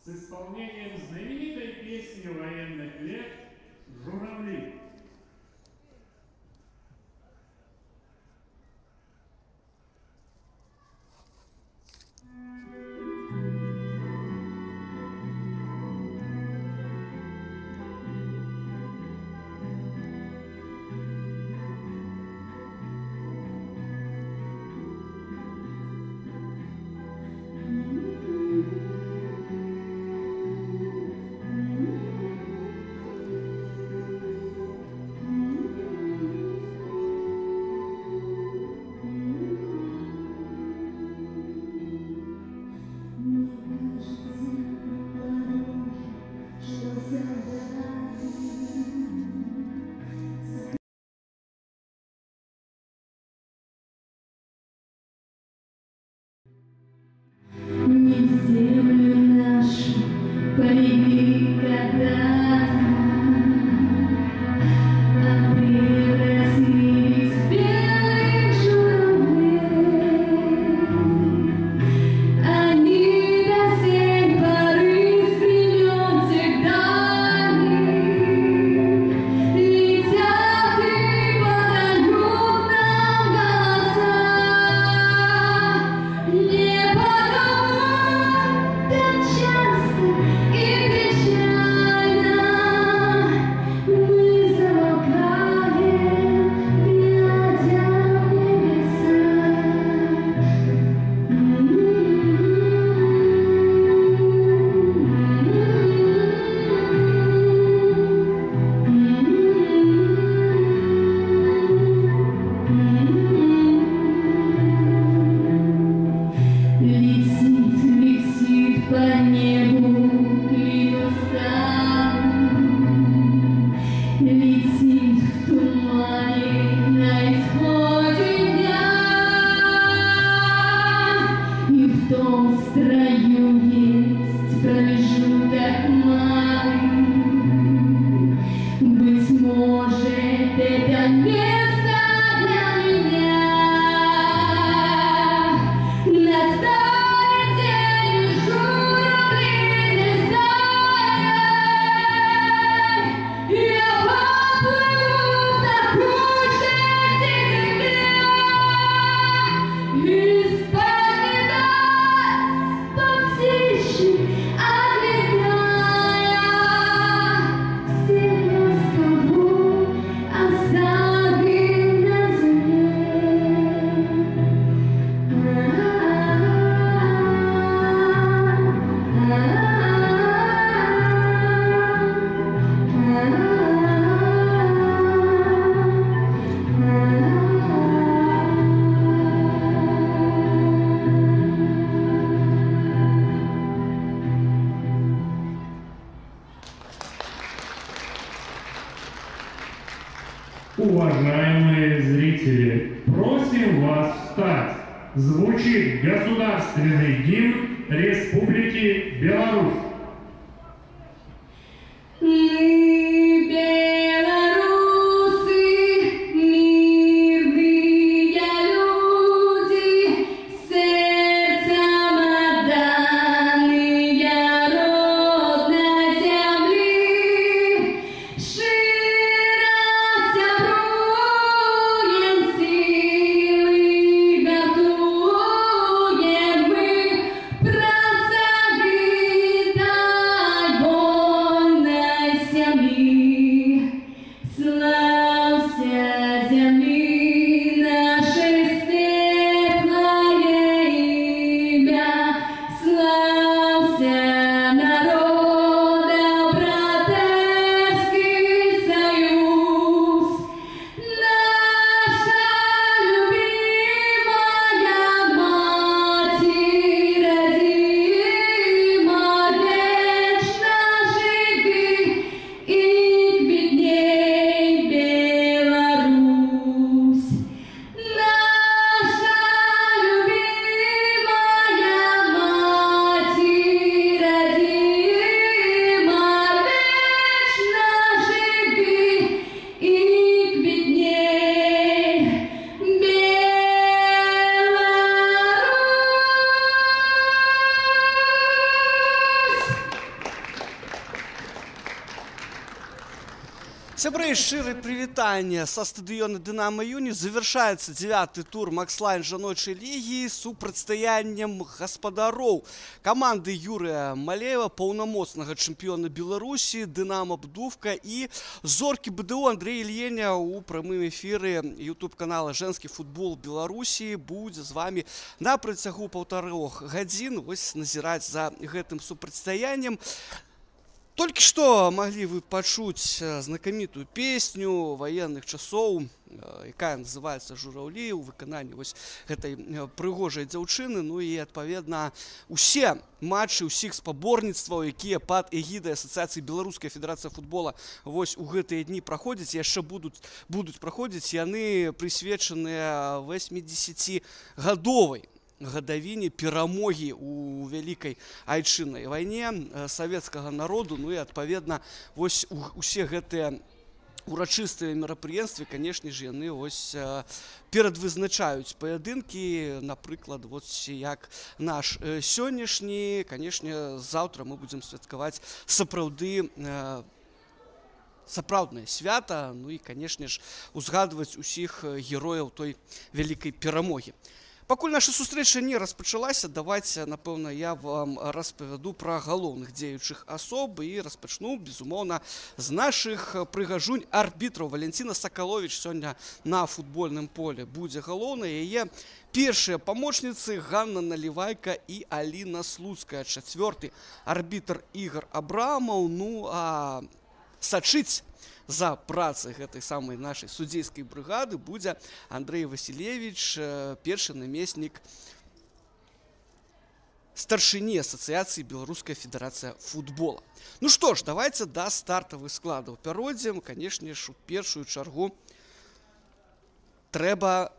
с исполнением знаменитой песни военных лет «Журавли». Уважаемые зрители, просим вас встать. Звучит государственный гимн Республики Беларусь. Працагита Сябры, шчыры прывітанне са стадыёна «Дынамо Юні». Завершаецца 9-й тур Макслайн жаночай лігі супрацьстаяннем гаспадароў каманды Юрыя Малеева, паўнамоцнага чэмпіёна Беларусі, «Дынамо Бдувка» і зоркі БДУ Андрэй Ільеня у прамым эфіры YouTube-канала «Женскі футбол Беларусі» будзе з вамі на працягу 1,5 гадзін назіраць за гэтым супрацьстаяннем. Толькі што маглі вы пачуць знакамітую песню ваенных часоў, якая называецца «Жураўлі» у выкананні гэтай прыгожай дзяўчыны. Ну і, адпаведна, усе матчы ўсіх спаборніцтваў, якія пад эгідай Асацыяцыі Беларускай федэрацыі футбола у гэтыя дні праходзяць, яшчэ будуць праходзіць, яны прысвечаныя 80-гадовай гадавіне перамогі у вялікай айчыннай вайне савецкага народу. Ну і, адпаведна, усе гэтыя урачыстыя мерапрыемствы, канешне ж, яны перадвызначаюць паядынкі, напрыклад, як наш сённяшні. Канешне, заўтра мы будзем святкаваць сапраўднае свята, ну і, канешне ж, узгадваць усіх герояў той вялікай перамогі. Пакуль наша сустрэча не распачалася, давайце, напэўна, я вам распавяду пра галоўных дзеючых асоб і распачну, безумоўна, з нашых прыгажунь арбітраў. Валентина Сакаловіч сёння на футбольным поле будзе галоўнай. Яе першыя памочніцы Ганна Налівайка і Аліна Слуцкая. Чацвёрты арбітр Ігор Абрамаў. Ну, а сачыць за працай гэтай самай нашай судзейскай брыгады будзе Андрэй Васілевіч, першы намеснік старшыні Асацыяцыі Беларуская федэрацыя футбола. Ну што ж, давайце да стартавых складаў пяройдзем. Канешне ж, у першую чаргу трэба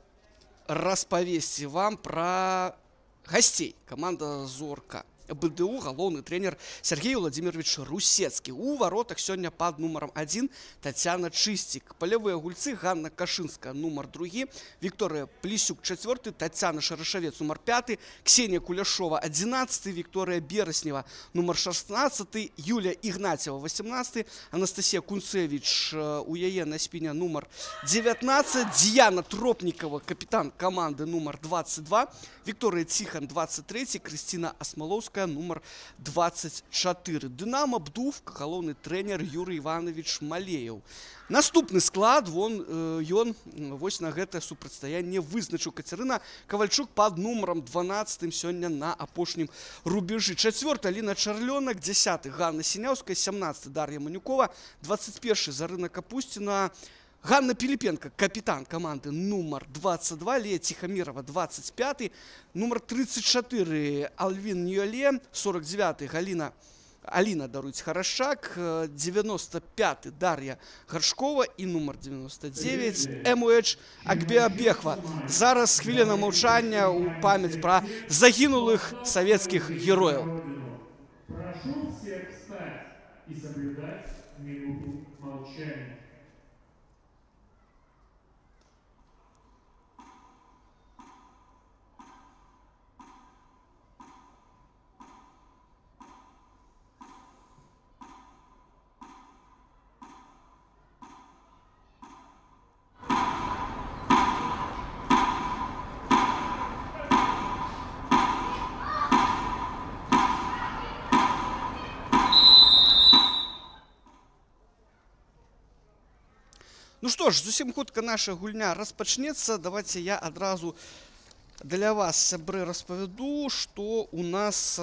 распавесці вам пра гасцей. Каманда «Зорка» БДУ, галоўны трэнер Сергей Владимирович Русецкі. У варотах сёння пад нумарам 1 Тацяна Чысцік. Палявыя гульцы: Ганна Кашынская, нумар 2, Вікторыя Плісюк, 4, Тацяна Шарашавец, нумар 5, Ксенія Куляшова, 11, Вікторыя Бераснева, нумар 16, Юлія Ігнацева, 18, Анастасія Кунцевіч, у яе на спіне нумар 19, Діяна Тропнікова, капітан каманды, нумар 22, Вікторыя Ціхан, 23, Крысціна Асмалоўская, нумар 24. «Дынамо Бдувка», галоўны трэнер Юрый Іванович Малеев. Наступны склад, ён на гэтае супрацьстаянне вызначыў. Кацярына Кавальчук пад нумарам 12 сёння на апошнім рубежы. 4 Аліна Чарлёнак, 10 Ганна Сіняўская, 17 Дар'я Манюкова, 21 Зарына Капусціна, Ганна Піліпенка, капітан каманды, нумар 22, Лея Ціхамірова, 25, нумар 34 Альвін Ньюэле, 49 Аліна Харашак, 95 Дар'я Гаршкова і нумар 99 Эмуэдж Акбеабехва. Зараз хвіліна маўчання ў памяць пра загінулых савецкіх герояў. Прошу всех встать и соблюдать минуту молчания. Ну што ж, зусім хутка наша гульня распачнецца. Давайте я адразу для вас, сябры, распавяду, што у нас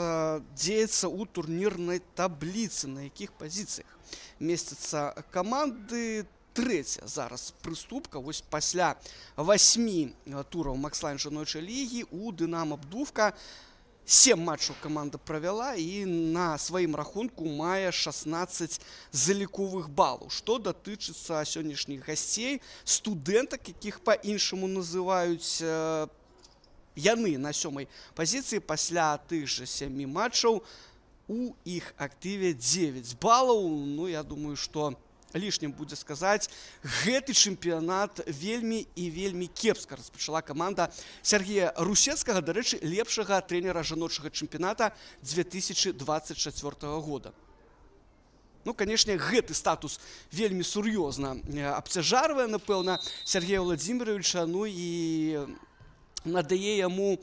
дзеецца ў турнірнай табліцы, на якіх пазіцыях месцяцца каманды. Трэця зараз прыступка. Пасля 8 тураў Макслайн жаночай лігі у «Дынамо Бдувка» 7 матчаў каманда правяла і на сваім рахунку мае 16 заліковых балаў. Што датычыцца сённяшніх гасцей, студэнтак, якіх па-іншаму называюць, яны на 7-й пазіцыі. Пасля тых жа 7 матчаў у іх актыве 9 балаў. Ну, я думаю, што лішнім будзе сказаць, гэты чэмпіянат вельмі і вельмі кепска распачала каманда Сергея Русецкага, дарэчы, лепшага трэнера жаночага чэмпіяната 2024 года. Ну, канешне, гэты статус вельмі сур'ёзна абцяжарвае, напэўна, Сергея Владимировича, ну і надае яму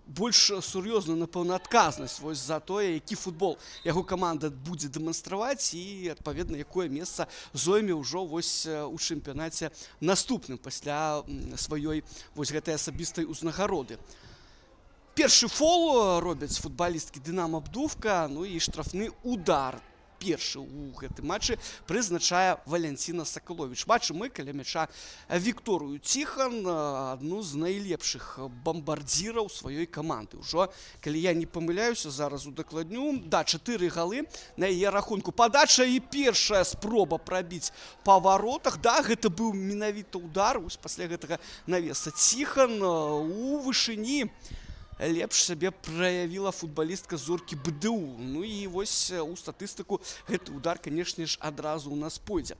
больш сур'ёзную, напэўна, адказнасць вось за тое, які футбол яго каманда будзе дэманстраваць і, адпаведна, якое месца зойме ўжо вось у чэмпіянаце наступным пасля сваёй вось гэтай асабістай узнагароды. Першы фол робяць футбалісткі Дынамо Бдувка, ну і штрафны удар. Першы ў гэтым матчы прызначае Валянціна Сакаловіч. Бачым мы каля мяча Вікторыю Ціхан, адну з найлепшых бамбардзіраў сваёй каманды. Ужо, калі я не памыляюся, зараз удакладню, да, 4 галы на яе рахунку. Падача і першая спроба прабіць па варотах. Да, гэта быў менавіта удар, вось пасля гэтага навеса. Ціхан у вышыні лепш сябе праявіла футбалістка Зоркі БДУ. Ну і вось у статыстыку гэты удар, канешне ж, адразу ў нас пойдзе.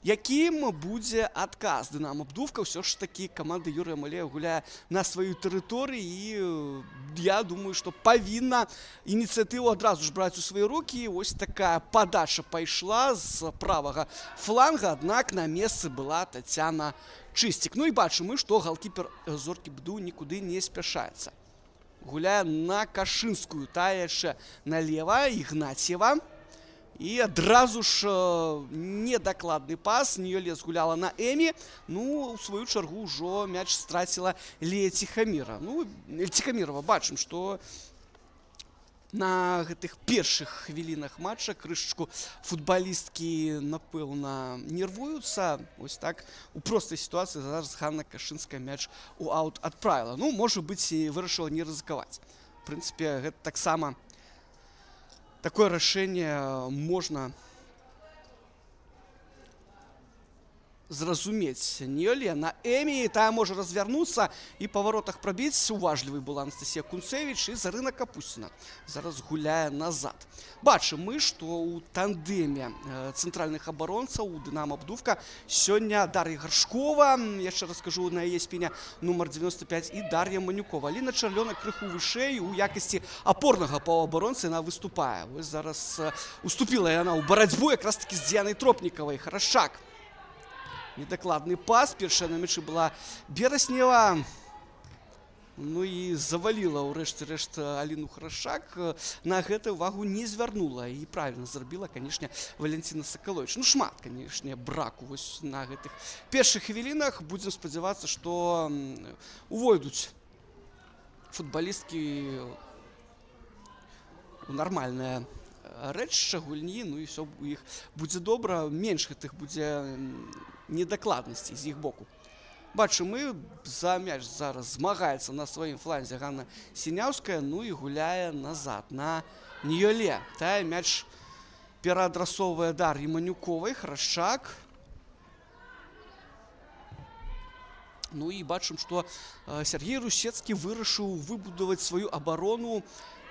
Якім будзе адказ Дынамо Бдувка? Ўсё ж такі каманда Юрыя Малеева гуляе на сваёй тэрыторыі і я думаю, што павінна ініцыятыву адразу ж браць у свае рукі. Вось такая падача пайшла з правага фланга, аднак на месцы была Тацяна Чыстік. Ну і бачым мы, што галкіпер Зоркі БДУ нікуды не спяшаецца. Гуляе на Кашынскую, тая яшчэ налева, Ігнацьева. І адразу ж недакладны пас, Ніёле згуляла на Эмі. Ну, у сваю чаргу ўжо мяч страціла Лея Ціхаміра. Ну, Ціхамірова бачым, што на гэтых першых хвілінах матча крышачку футбалісткі, напэўна, нервуюцца. Ось так, у простай сітуацыі зараз Ганна Кашынская мяч у аут адправіла. Ну, можа быць, і вырашыла не рызыкаваць. В прынцыпе, гэта таксама такое рашэнне можна зразумець. Ніёле на Эмі, тая можа развярнуцца і па варотах прабіць. Уважлівай была Анастасія Кунцевіч і Зарына Капусціна зараз гуляе назад. Бачым мы, што ў тандеме цэнтральных абаронцаў у Дынамо Бдувка сёння Дар'я Гаршкова, яшчэ раскажу, на яе спіне нумар 95, і Дар'я Манюкова. Аліна Чарлёна крыху вышэй, у якасці апорнага паўабаронцы яна выступае. Вось зараз уступіла яна ў барацьбу якраз такі з Дзіянай Тропнікавай. Харашак. Недакладны пас. Першая на мячы была Бераснева. Ну і заваліла ў рэшце-рэшт Аліну Харашак. На гэта ўвагу не звярнула. І правільна зрабіла, канешне, Валянціна Сакаловіч. Ну, шмат, канешне, браку вось на гэтых першых хвілінах. Будзем спадзявацца, што увойдуць футбалісткі у нармальнае рэчышча гульні. Ну і ўсё у іх будзе добра. Менш гэтых будзе недакладнасці з іх боку. Бачым мы, за мяч зараз змагаецца на сваім фланзе Ганна Сіняўская, ну і гуляе назад на Ніёле. Тая мяч пераадрасоўвае Дар'і Манюковай. Харашак. Ну і бачым, што Сергей Русецкі вырашыў выбудаваць сваю абарону,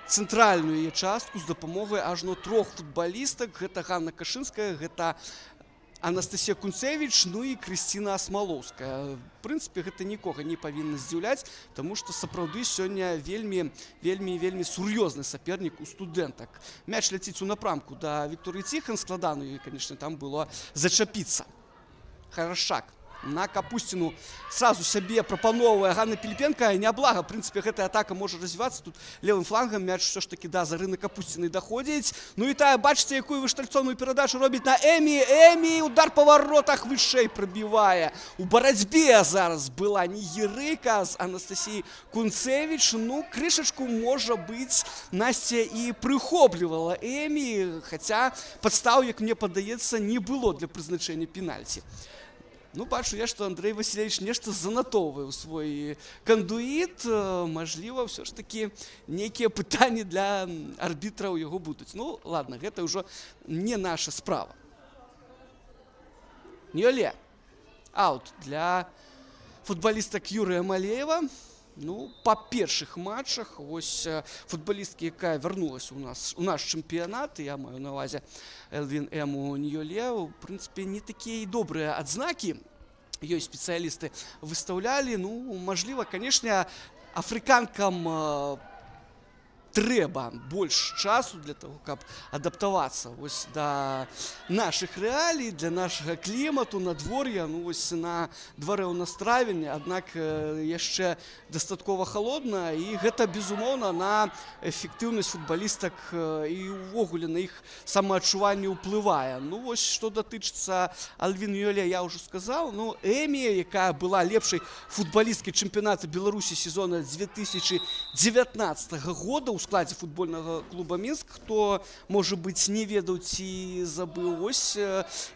цэнтральную яе частку з дапамогай ажно 3 футбалістак. Гэта Ганна Кашынская, гэта Анастасія Кунцевіч, ну і Крысціна Асмалоўская. В прынцыпе, гэта нікога не павінна здзіўляць, таму што сапраўды сёння вельмі сур'ёзны сапернік у студэнтак. Мяч ляціць у напрамку да Вікторыі Ціхан, складана, і, канешне, там было зачапіцца. Харашак на Капусціну сразу сябе прапановвае Ганна Піліпенка. Няблага, в прынцыпе, гэтая атака можа развівацца. Тут левым флангам мяч ўсё ж такі да Зарыны Капусціны даходзіць. Ну і тая, бачыце, якую выштальцоўную перадачу робіць на Эмі. Эмі, удар па варотах вышэй прабівае. У барацьбе зараз была Нігерыка з Анастасіяй Кунцевіч. Ну, крышачку, можа быць, Насця і прыхоплівала Эмі, хаця падстаў, як мне падаецца, не было для прызначэння пенальці. Ну, бачу я, што Андрэй Васілевіч нешта занатоўвае ў свой кандуіт. Мажліва, ўсё ж такі нейкія пытанні для арбітра ў яго будуць. Ну, ладно, гэта ўжо не наша справа. Ніёле. Аут для футбалістак Юрыя Малеева. Ну, па першых матчах вось футбалісткі, якая вярнулася у наш чэмпіянат, я маю на ўвазе Элвін Эму Ніёле, в прынцыпе, не такія і добрыя адзнакі ёй спецыялісты выстаўлялі. Ну, мажліва, канешне, афрыканкам трэба больш часу для того, каб адаптавацца вось да нашых рэалій, для нашага клімату, надвор'я. Ну вось на дварэ ў нас травень, аднак яшчэ дастаткова халодна, і гэта безумоўна на эфектыўнасць футбалістак і ўвогуле на іх самаадчуванне ўплывае. Ну вось што датычыцца Альвін Юлія, я ўжо сказаў. Ну Эмі, якая была лепшай футбалісткай чэмпіянату Беларусі сезона 2019 года ў складзе футбольнага клуба Мінск, хто, можа быць, не ведаў ці забыў, вось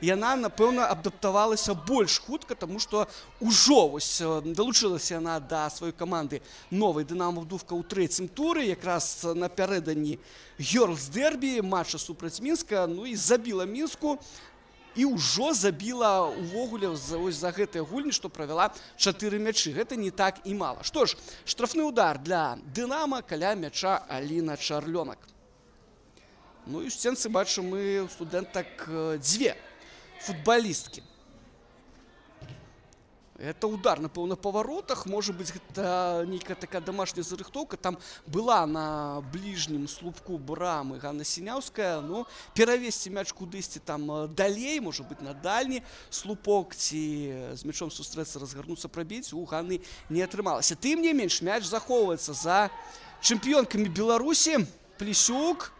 яна, напэўна, адаптавалася больш хутка, таму што ўжо вось далучылася яна да сваёй каманды новай Дынамо Бдувка ў трэцім туры, якраз напярэдадні Гёрлс дэрбі матча супраць Мінска, ну і забіла Мінску, і ўжо забіла увогуле за гэтыя гульні, што правяла 4 мячы. Гэта не так і мала. Што ж, штрафны удар для Дынама каля мяча Аліна Чарлёнак. Ну і ў сценцы бачым мы у студэнтак дзве футбалісткі. Это удар, напэўна, па варотах. Можа быць, гэта нейкая такая домашняя зарыхтоўка. Там была на бліжнім слупку брамы Ганна Сіняўская. Ну, перавесці мяч кудысьці там далей, можа быць, на дальні слупок, ці з мячом сустрэцца, разгарнуцца, прабіць, у Ганны не атрымалася. Тым не менш, мяч захоўваецца за чэмпіёнкамі Беларусі. Плесюк.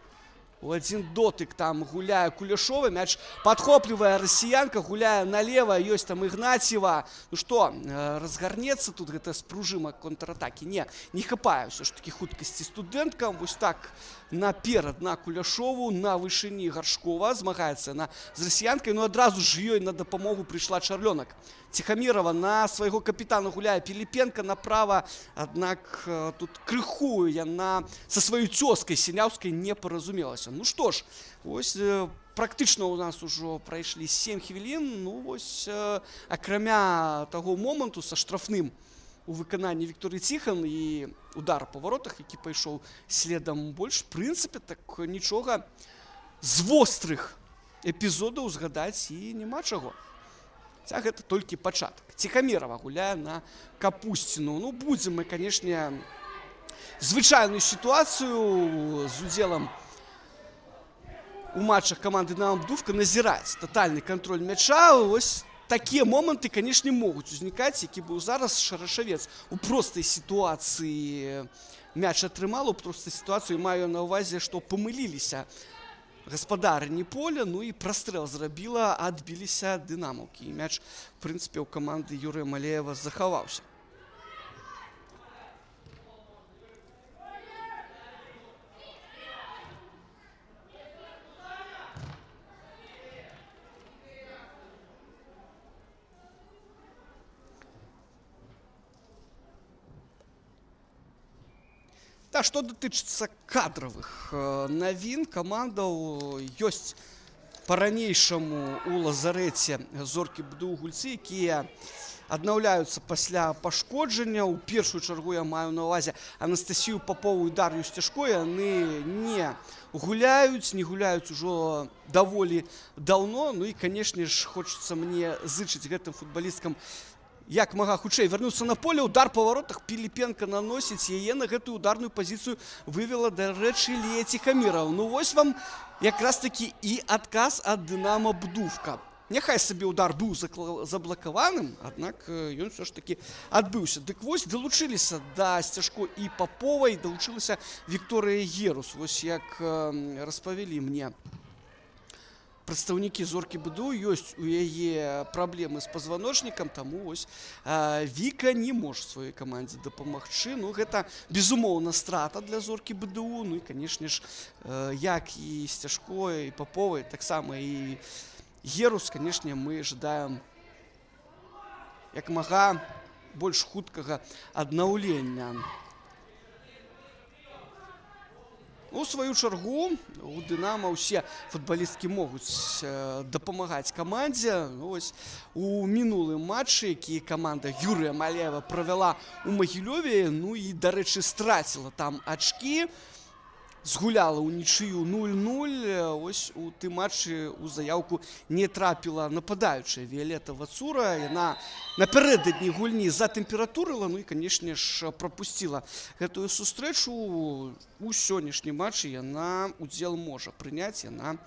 У один дотык там гуляе Куляшова, мяч падхоплівае расіянка, гуляе налево, ёсць там Ігнатьева. Ну што, разгарнецца тут гэта спружыма контратакі? Не хапае ўсё ж такі хуткасці студэнткам. Вось так наперад на Куляшову, на вышыні Гаршкова, змагаецца яна з расіянкай, но адразу ж ёй на дапамогу прыйшла Чарлёнак. Ціхамірова на свайго капітана гуляе Піліпенка направа, аднак тут крыху яна са сваёй цёзкай Сіняўскай не паразумелася. Ну што ж, вось практычна ў нас ужо прайшлі 7 хвілін. Ну вось, акрамя таго моманту са штрафным у выкананні Вікторыі Ціхан і удар па варотах, які пайшоў следам больш, в прынцыпе, так нічога з вострых эпізодаў згадаць і няма чаго. Гэта толькі пачатак. Ціхамірова гуляе на Капусціну. Ну, будзем мы, канешне, звычайную сітуацыю з удзелам у матчах каманды Дынамо Бдувка назіраць. Татальны кантроль мяча. Вось такія моманты, канешне, могуць узнікаць, які быў зараз Шарашавец у простай сітуацыі мяч атрымала, у простай сітуацыі маю на ўвазе, што памыліліся гаспадарні поля, ну і прастрэл зрабіла, адбіліся дынамаўкі. І мяч, в прынцыпе, у каманды Юрыя Малеева захаваўся. А што датычыцца кадравых навін, камандаў ёсць па-ранейшаму у лазарэце зоркі БДУ гульцы, якія аднаўляюцца пасля пашкоджання. У першую чаргу я маю на ўвазе Анастасію Папову і Дар'ю Сцяжко. Яны не гуляюць ужо даволі даўно. Ну і, канешне ж, хочацца мне зычыць гэтым футбалісткам як мага хутчэй вярнуцца на поле. Удар па варотах, Піліпенка наносіць, яе на гэтую ударную пазіцыю вывела, дарэчы, Лія Ціхамірова. Ну вось вам якраз такі і адказ ад Дынамо Бдувка. Няхай сабе удар быў заблакаваным, аднак ён все ж такі адбыўся. Дык вось далучыліся да Сцяжко і Паповай, далучылася Вікторыя Герус. Вось як распавялі мне прадстаўнікі зоркі БДУ, ёсць у яе праблемы з пазваночнікам, таму вось Віка не можа сваёй камандзе дапамагчы. Ну гэта безумоўна страта для зоркі БДУ. Ну і, канешне ж, як і Сцяжко, і Паповай, таксама і Герус, канешне, мы жадаем як мага больш хуткага аднаўлення. У сваю чаргу у Дынама ўсе футбалісткі могуць дапамагаць камандзе. Ось у мінулым матчы, які каманда Юрыя Малеева правяла у Магілёве, ну і, дарэчы, страціла там ачкі. згуляла ў нічыю 0-0. Ось у тым матчы у заяўку не трапіла нападаючая Віолета Вацура. Яна напярэдадні гульні затэмпературыла, ну і, канешне ж, прапусціла гэтую сустрэчу. У сённяшнім матчы яна удзел можа прыняць, яна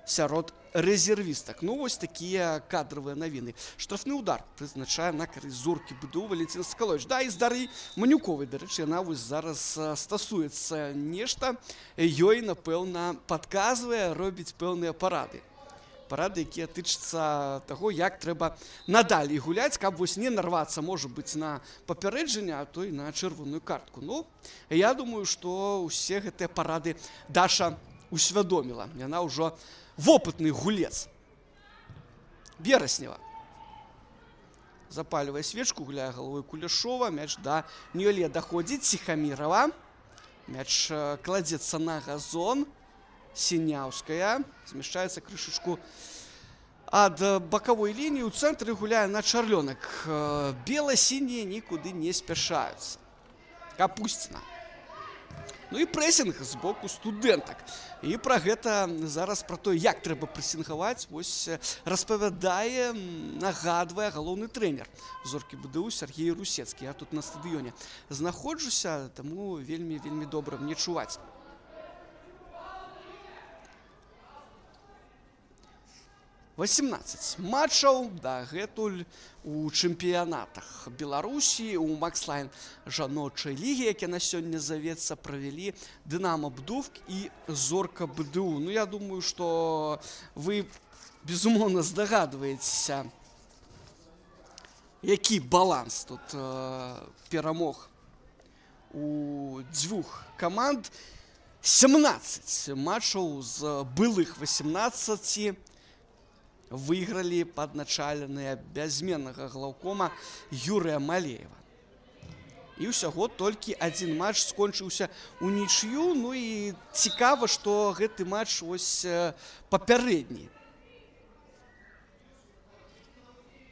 сярод рэзервістак. Ну, вось такія кадравыя навіны. Штрафны удар прызначае на карысць зоркі БДУ Валентин Сакалович. Да, і з Дар'і Манюковай, дарэчы, яна вось зараз стасуецца нешта. Ёй, напэўна, падказвае, робіць пэўныя парады. Парады, якія тычацца таго, як трэба надалей гуляць, каб вось не нарвацца, можа быць, на папярэджанне, а то і на чырвоную картку. Ну, я думаю, што ўсе гэтыя парады Даша усвядоміла. Яна ўжо вопытны гулец. Вераснева запальвае свечку, гуляе галавой Куляшова. Мяч да Ньёле даходзіць. Ціхамірава. Мяч кладзецца на газон. Сіняўская змяшчаецца крышачку ад бакавой лініі. У цэнтры гуляе на Чарлёнак. Бела-сінія нікуды не спяшаюцца. Капусціна. Ну і прэсінг з боку студэнтак. І пра гэта зараз, пра то, як трэба прэсінгаваць, вось распавядае, нагадвае галоўны трэнер зоркі БДУ Сергей Русецкі. Я тут на стадыёне знаходжуся, таму вельмі добра мне чуваць. 18 матчаў дагэтуль у чэмпіянатах Беларусі, у Макслайн жаночай лігі, які на сёння завецца, правялі Дынамо Бдувк і зорка БДУ. Ну, я думаю, што вы, безумоўна, здагадваецеся, які баланс тут перамог у дзвюх каманд. 17 матчаў з былых 18 выйгралі падначаленыя бязменнага глаўкома Юрыя Малеева. І ўсяго толькі адзін матч скончыўся ў нічыю. Ну і цікава, што гэты матч ось папярэдні.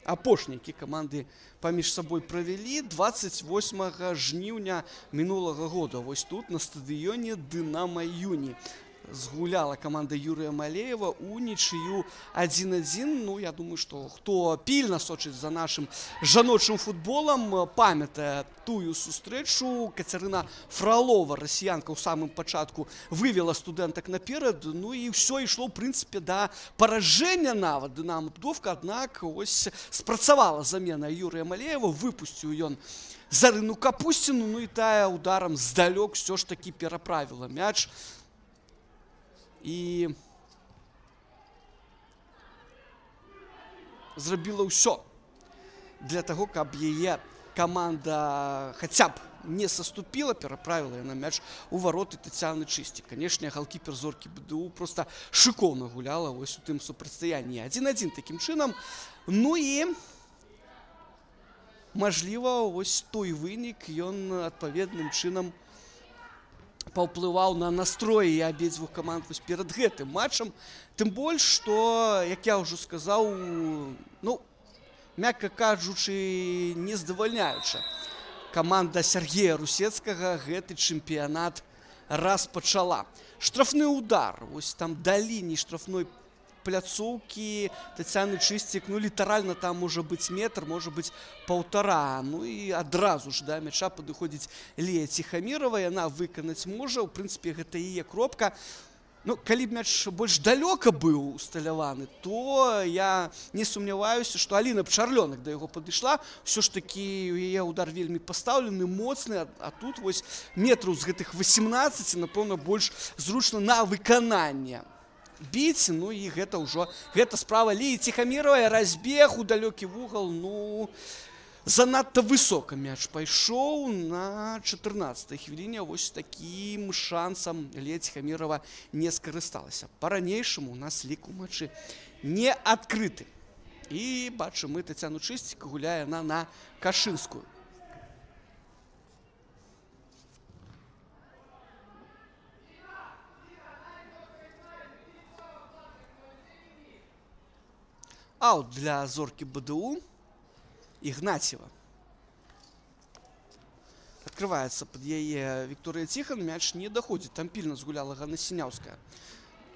Апошні, які каманды паміж сабой правялі 28 жніўня мінулага года. Вось тут на стадыёне Дынамо Юні згуляла каманда Юрыя Малеева у нічыю 1-1. Ну, я думаю, што хто пільна сочыць за нашым жаночым футболам, памятае тую сустрэчу. Кацярына Фралова, расіянка, ў самым пачатку вывела студэнтак наперад. Ну і ўсё ішло, ў прынцыпе, да паражэння нават Дынамо Бдовка. Аднак ось спрацавала замена Юрыя Малеева, выпусціў ён Зарыну Капусціну, ну і тая ударам здалёк ўсё ж такі пераправіла мяч. І зрабіла ўсё для таго, каб яе каманда хаця б не саступіла, пераправіла яна мяч у вароты Тацяны Чысцік. Канешне, галкіпер зоркі БДУ проста шыкоўна гуляла вось у тым супрацьстаянні 1-1 такім чынам. Ну і мажліва, ось той вынік, ён адпаведным чынам паўплываў на настроі абедзвюх каманд вось перад гэтым матчам. Тым больш, што, як я ўжо сказаў, ну, мякка кажучы, не здавальняюча каманда Сергея Русецкага гэты чэмпіянат распачала. Штрафны удар, вось там да лініі штрафной пляцоўкі Тацяны Чысцік, ну, літаральна там можа быць метр, можа быць паўтара. Ну і адразу ж да мяча падыходзіць Лея Ціхамірава, яна выканаць можа. У прынцыпе, гэта яе кропка. Ну, калі б мяч больш далёка быў усталяваны, то я не сумняваюся, што Аліна Чарлёнак да яго падышла. Усё ж такі яе удар вельмі пастаўлены, моцны, а тут вось метраў з гэтых 18, напэўна, больш зручна на выкананне біць. Ну і гэта ўжо, гэта справа Леі Ціхаміравай, разбег у далёкі вугал. Ну, занадта высока мяч пайшоў. На 14-й хвіліне вось такім шансам Лея Ціхамірава не скарысталася. Па-ранейшаму у нас лік у матчы не адкрыты. І бачым мы Тацяну Чысцік, гуляе яна на Кашынскую. Аут для зоркі БДУ. Ігнацьева подкрываецца под яе Вікторыя Ціхан, мяч не даходзіць, там пільна згуляла Ганна Сіняўская.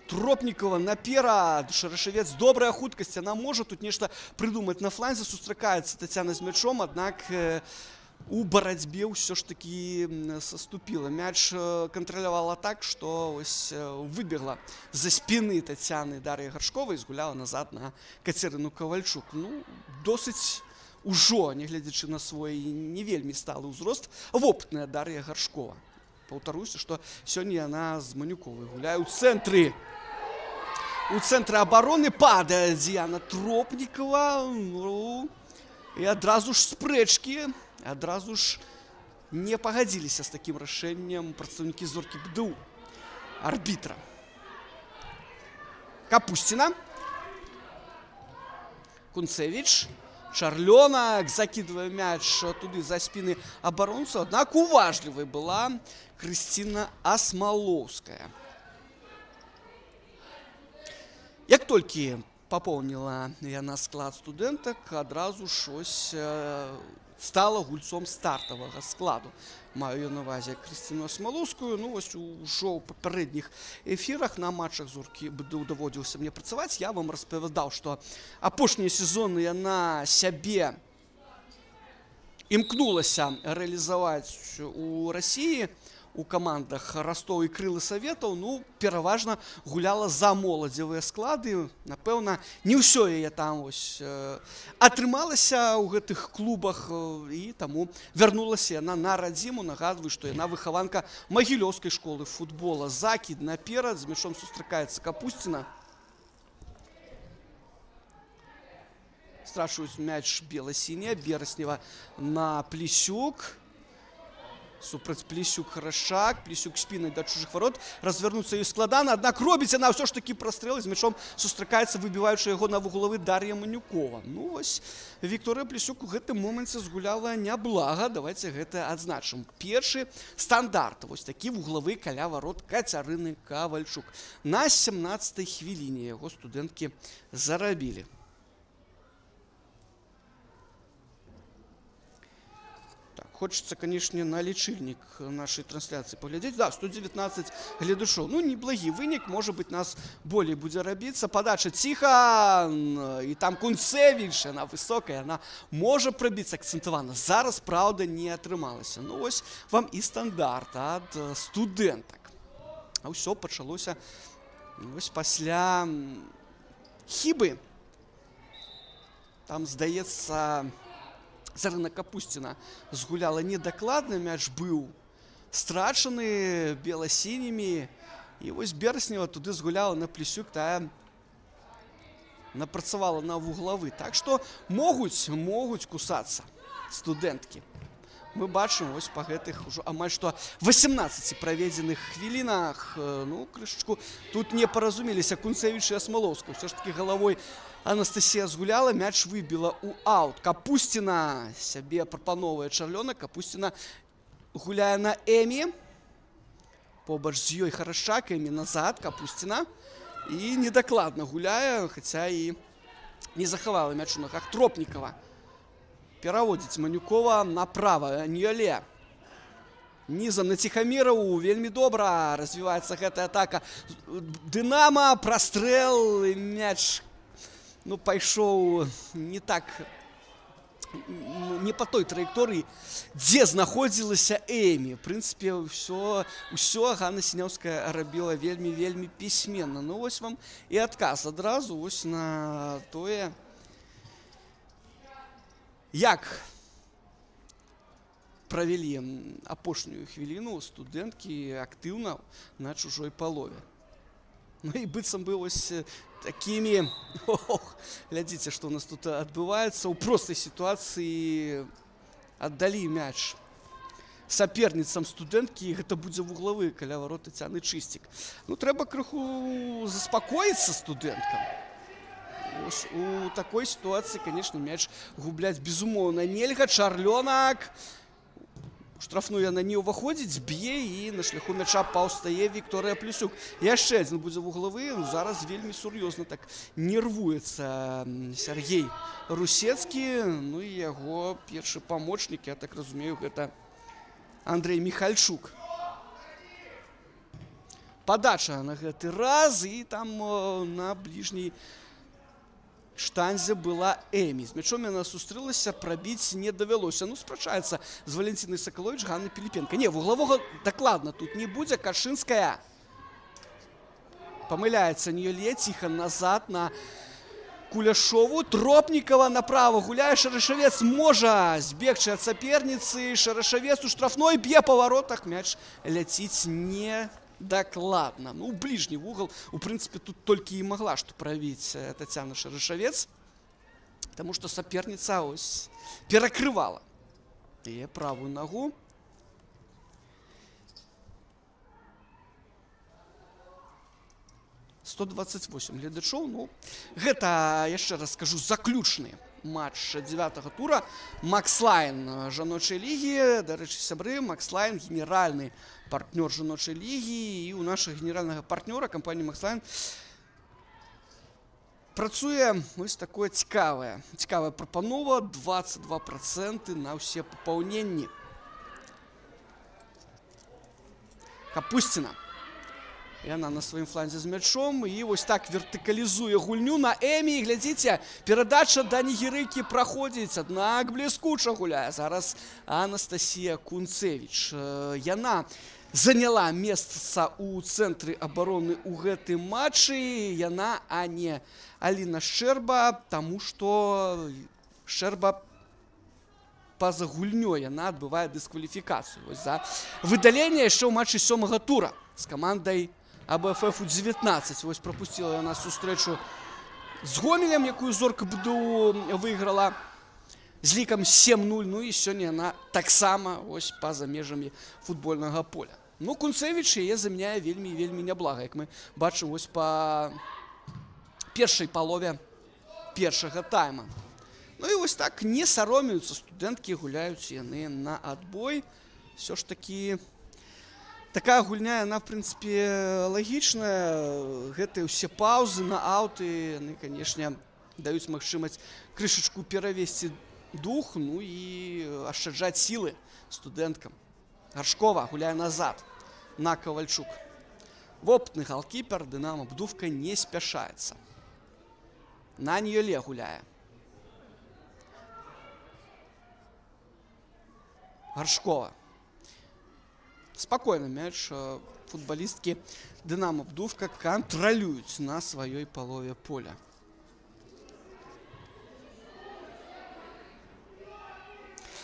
Тропнікова наперад, Шарашавец, добрая хуткасць, она можа тут нешта прыдумаць на фланзе, сустракаецца Тацяна з мячом, аднак у барацьбе ўсё ж такі саступіла. Мяч кантралявала так, што ось выбегла за спіны Тацяны Дар'і Гаршковай і згуляла назад на Кацярыну Кавальчук. Ну, досыць ужо, нягледзячы на свой не вельмі сталы ўзрост, вопытная Дар'я Гаршкова. Паўтаруся, што сёння яна з Манюковай гуляе ў цэнтры. У цэнтры абароны падае Діяна Тропнікова. Ну, і адразу ж спрэчкі, адразу ж не пагадзіліся з такім рашэннем прадстаўнікі зоркі БДУ. Арбітра. Капусціна. Кунцевіч. Чарлёнак закидывая мяч туды за спины оборонцу, однако уважливой была Крысціна Асмалоўская. Як толькі пополнила яна склад студэнтак, адразу ж ось стала гульцом стартавага складу. Маю на увазе Крысціну Асмалоўскую. Ну, ось ужо ў папярэдніх эфірах на матчах зоркі БДУ даводзілася мне працаваць. Я вам распавядаў, што апошнія сезоны яна сябе імкнулася рэалізаваць у Расіі, у камандах Ростов і Крылы Саветаў. Ну, пераважна гуляла за моладзевыя склады. Напэўна, не ўсё яе там ось атрымалася ў гэтых клубах, і таму вярнулася яна на радзіму. Нагадваю, што яна выхаванка Магілёўскай школы футбола. Закід наперад, з мячом сустракаецца Капусціна. Страчваюць мяч бела-сіняя, Бераснева на Плесюк. Супраць Плесюк Харашак, Плесюк спінай да чужых ворот, развернуцца ёй складана, аднак робіць яна ўсё ж такі прастрэл, з мячом сустракаецца, выбіваючы яго на вуглавы Дар'я Манюкова. Ну вось, Вікторыя Плесюк у гэтым моманце згуляла няблага, давайце гэта адзначым. Першы стандарт, вось такі вуглавы каля варот Кацярыны Кавальчук. На 17-й хвіліне яго студэнткі зарабілі. Хочется, конечно, на лічыльнік нашей трансляции поглядеть. Да, 119 гледачоў. Ну, неблагі вынік. Может быть, нас болей будзе рабіцца. Подача Ціхан. І там Кунцевіч. Она высокая. Она можа прабіцца акцэнтавана. Зараз, правда, не атрымалася. Ну, ось вам і стандарт ад студэнтак. А ўсё пачалося ось пасля хібы. Там, здаецца, Зарына Капусціна згуляла недакладна, мяч быў страчаны бела-сінімі, і вось Бераснева туды згуляла на Плесюк, тая напрацавала на вуглавы. Так што могуць кусацца студэнткі. Мы бачым вось па гэтых ужо амаль што 18 праведзеных хвілінах, ну, крышачку тут не паразумеліся Кунцевіч і Асмалоўская. Ўсё ж такі галавой Анастасія згуляла, мяч выбіла ў аут. Капусціна сябе прапановвае Чарлёнак. Капусціна гуляе на Эмі. Побач з ёй Харашак, Эмі назад, Капусціна. І недакладна гуляе, хаця і не захавала мяч у ногах Тропнікова. Пераводзіць Манюкова направа. Ньёле. Нізам на Ціхаміраў. Вельмі добра развіваецца гэтая атака. Дынама, прастрэл, мяч ну, пайшоў не так, не па той траекторыі, дзе знаходзілася Эмі. В прынцыпе, ўсё Ганна Сіняўская рабіла вельмі пісьменна. Ну, вось вам і адказ адразу вось на тое, як правялі апошнюю хвіліну студэнткі актыўна на чужой палове. Ну і быццам бы ось такімі, глядзіце, што у нас тут адбываецца, у простай сітуацыі аддалі мяч саперніцам студэнткі, і гэта будзе вуглавы каля варот Тацяны Чысцік. Ну, трэба крыху заспакоіцца студэнткам. У такой сітуацыі, конечно, мяч губляць безумоўна нельга. Чарлёнак штрафную яна не ўваходзіць, б'е, і на шляху мяча паўстае Вікторыя Плесюк. Яшчэ адзін будзе вуглавы. Зараз вельмі сур'ёзна так нервуецца Сергей Русецкі. Ну і яго першы памочнік, я так разумею, гэта Андрей Михальчук. Подача на гэты раз, і там на бліжняй штанзе была Эмі. З мячом яна сустрэлася, прабіць не давялося. Ну, спрачаецца з Валентинай Сакаловіч, Ганны Піліпенко. Не, вуглавога дакладна тут не будзе. Кашынская памыляецца Ньёле, ціха назад на Куляшову. Тропнікова направо гуляе. Шарашавец можа збегчы ад саперніцы. Шарашавец у штрафной б'е па варотах. Мяч ляціць не дакладна. Ну, бліжні вугал, у прынцыпе, тут толькі і магла што правіць Тацяна Шарашавец, таму што саперніца ось перакрывала яе правую нагу. — 128 гледачоў. Ну, гэта, яшчэ раз скажу, заключны матч 9-го тура. Макслайн жаночай лігі. Дарэчы, сябры, Макслайн генеральны партнёр жаночай лігі. І у нашага генеральнага партнёра кампаніі Макслайн працуе ось такое цікавая прапанова. 22% на ўсе папаўненні. Капусціна. Яна на сваім фланзе з мячом і вось так вертыкалізуе гульню на Эмі. І глядзіце, перадача да нігерыйкі праходзіць, аднак бліскуча гуляе зараз Анастасія Кунцевіч. Яна заняла месца ў цэнтры абароны ў гэтым матчы. Яна, а не Аліна Шчэрба, таму што Шчэрба па-за гульнёй яна адбывае дыскваліфікацыю. Вось за выдаленне яшчэ ў матчы 7-го тура з камандай АБФ У-19. Вось пропустила яна сустрэчу з Гомелем, якую Зорка БДУ выйграла з лікам 7-0. Ну і сёння яна таксама ось па-за межамі футбольнага поля. Ну, Кунцевіч яе заменяе вельмі няблага, як мы бачым ось па першай палове першага тайма. Ну і вось так не саромеюцца студэнткі, гуляюць яны на адбой. Всё ж такі такая гульня, яна, в прынцыпе, лагічная. Гэтыя ўсе паўзы на аўты, яны, канешне, даюць магчымасць крышачку перавесці дух, ну і ашчаджаць сілы студэнткам. Гаршкова гуляе назад на Кавальчук. Вопытны галкіпер Дынамо Бдувка не спяшаецца. На Ньёле гуляе. Гаршкова. Спакойна мяч футбалісткі Дынамо Бдувка кантралююць на сваёй палове поля.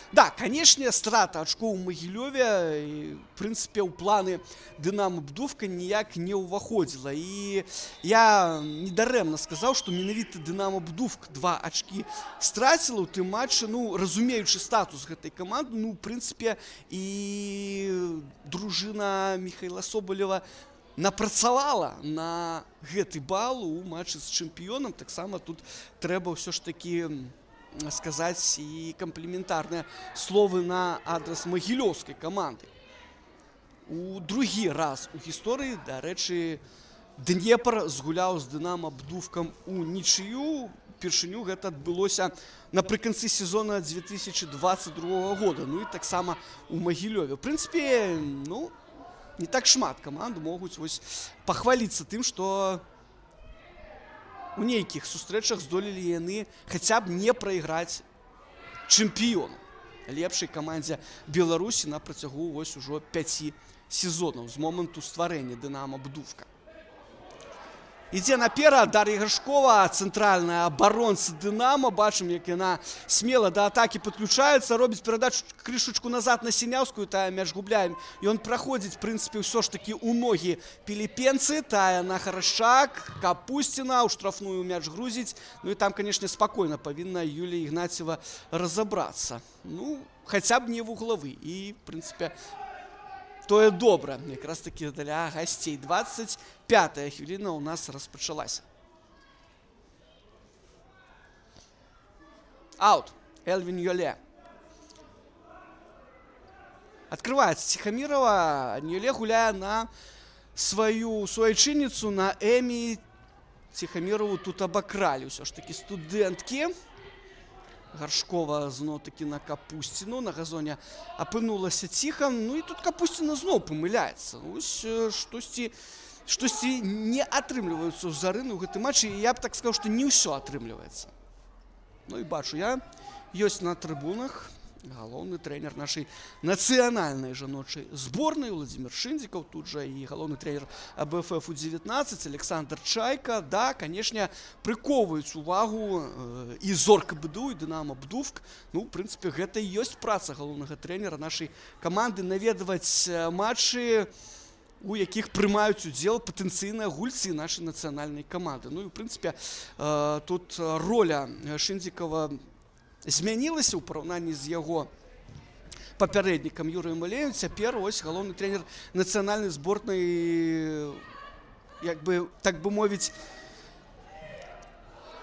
Да, канешне, страта ачкоў у Магілёве, в прынцыпе, ў планы Дынамо Бдувка ніяк не ўваходзіла. І я недарэмна сказаў, што менавіта Дынамо Бдувка 2 ачкі страціла ў тым матчы, ну, разумеючы статус гэтай каманды, ну, в прынцыпе, і дружына Міхайла Соболева напрацавала на гэты бал у матчы з чэмпіёнам. Таксама тут трэба ўсё ж такі сказаць і кампліментарныя словы на адрас магілёўскай каманды. У другі раз у гісторыі, дарэчы, Днепр згуляў з Дынамо Бдувкам у нічыю. Упершыню гэта адбылося напрыканцы сезона 2022 года. Ну і таксама у Магілёве. В прынцыпе, ну, не так шмат каманд могуць вось пахваліцца тым, што у нейкіх сустрэчах здолелі яны хаця б не прайграць чэмпіёну, лепшай камандзе Беларусі на працягу вось ужо 5 сезонаў з моманту стварэння Дынамо Бдувка. Ідзе наперад Дар'я Гаршкова, цэнтральная абаронца Дынамо. Бачым, як яна смела да атакі падключаецца, робіць перадачу крышачку назад на Сіняўскую, тая мяч губляем. Ён праходзіць, в прынцыпе, ўсё ж такі ў ногі Піліпенцы, тая на Харашчак, Капусціна, ў штрафную мяч грузіць. Ну і там, канешне, спакойна павінна Юлія Ігнацьева разабрацца. Ну, хаця б не вуглавы. І, в прынцыпе, тое добра, якраз такі для гасцей. 25-я хвіліна ў нас распачалася. Аут. Эльвин Ньёле. Открываецца Ціхамірова. Ньёле гуляе на сваю суайчынніцу, на Эмі. Ціхамірову тут абакралі ўсё ж такі студэнткі. Гаршкова зноў-такі на Капусціну. На газоне апынулася ціха. Ну і тут Капусціна зноў памыляецца. Ось штосьці не атрымліваюцца ў Зарыны ў гэтым матчы. І я б так сказаў, што не ўсё атрымліваецца. Ну і бачу я, ёсць на трыбунах галоўны трэнер нашай нацыянальнай жаночай зборнай Владзімір Шындзікаў, тут жа і галоўны трэнер АБФФ У-19 Александр Чайка. Да, канешне, прыковваюць увагу і Зорка БДУ, і Дынамо Бдувк. Ну, в прынцыпе, гэта і ёсць праца галоўнага трэнера нашай каманды наведваць матчы, у якіх прымаюць удзел патэнцыйныя гульцы нашай нацыянальнай каманды. Ну і, в прынцыпе, тут роля Шындзікава змянілася ў параўнанні з яго папярэднікам Юрыем Алеем. Цяпер ось галоўны трэнер нацыянальнай зборнай, як бы, так бы мовіць,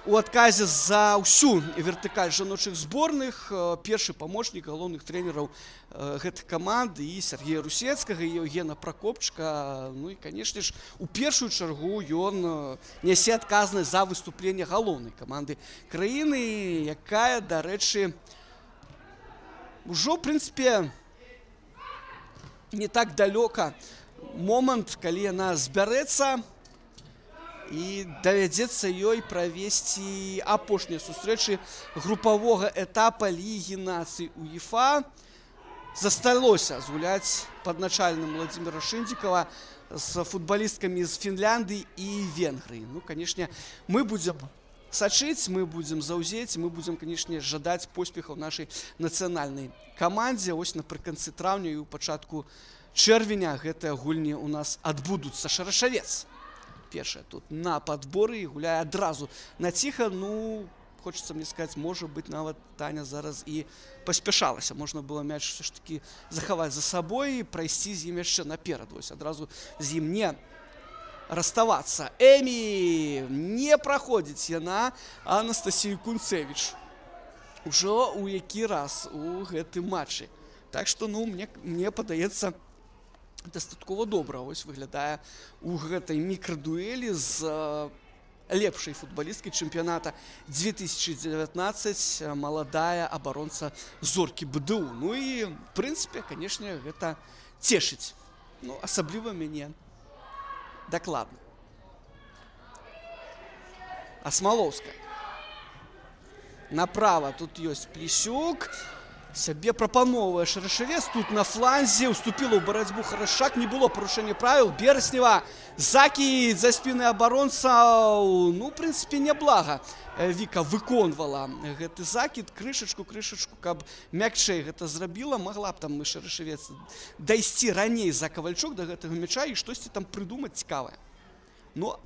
у адказе за ўсю вертыкаль жаночых зборных. Першы памочнік галоўных трэнераў гэтых каманд і Сергея Русецкага, і Евгена Пракопчыка. Ну і, канешне ж, у першую чаргу ён нясе адказнасць за выступленне галоўнай каманды краіны, якая, дарэчы, ужо, в прынцыпе, не так далёка момант, калі яна збярэцца і давядзецца ёй правесці апошнія сустрэчы групавога этапа Лігі нацый УЕФА. Засталося згуляць пад начальным Владзіміра Шындзікава з футбалісткамі з Фінляндыі і Венгрыі. Ну, канешне, мы будзем сачыць, мы будзем заўзець, мы будзем, канешне, жадаць поспехаў нашай нацыянальнай камандзе. Ось напрыканцы траўня і ў пачатку чэрвеня гэтыя гульні ў нас адбудуцца. Шарашавец першая тут на падборы, гуляе адразу на ціха. Ну, хочется мне сказаць, можа быць, нават Таня зараз і паспяшалася. Можна было мяч все ж таки захаваць за сабой, прайсці з ім яшчэ наперад. Вось адразу з ім не расставацца. Эмі не праходзіць яна Анастасію Кунцевіч ужо у які раз у гэтым матчы. Так што, ну, мне падаецца, дастаткова добра ось выглядае у гэтай мікрадуэлі з лепшай футбалісткай чэмпіяната 2019 маладая абаронца Зоркі БДУ. Ну і, в прынцыпе, канешне, гэта цешыць. Ну, асабліва мяне дакладна. Асмалоўская. Направа тут ёсць Плесюк. Сябе прапановвае Шарашавец. Тут на фланзе уступіла ў барацьбу Харашак. Не было парушэння правіл. Бераснева закід за спіны абаронцаў. Ну, в прынцыпе, няблага Віка выконвала гэты закід. Крышачку, каб мякчэй гэта зрабіла. Магла б там Шарашавец дайсці раней за Кавальчук да гэтага мяча і штосьці там прыдумаць цікавае. Но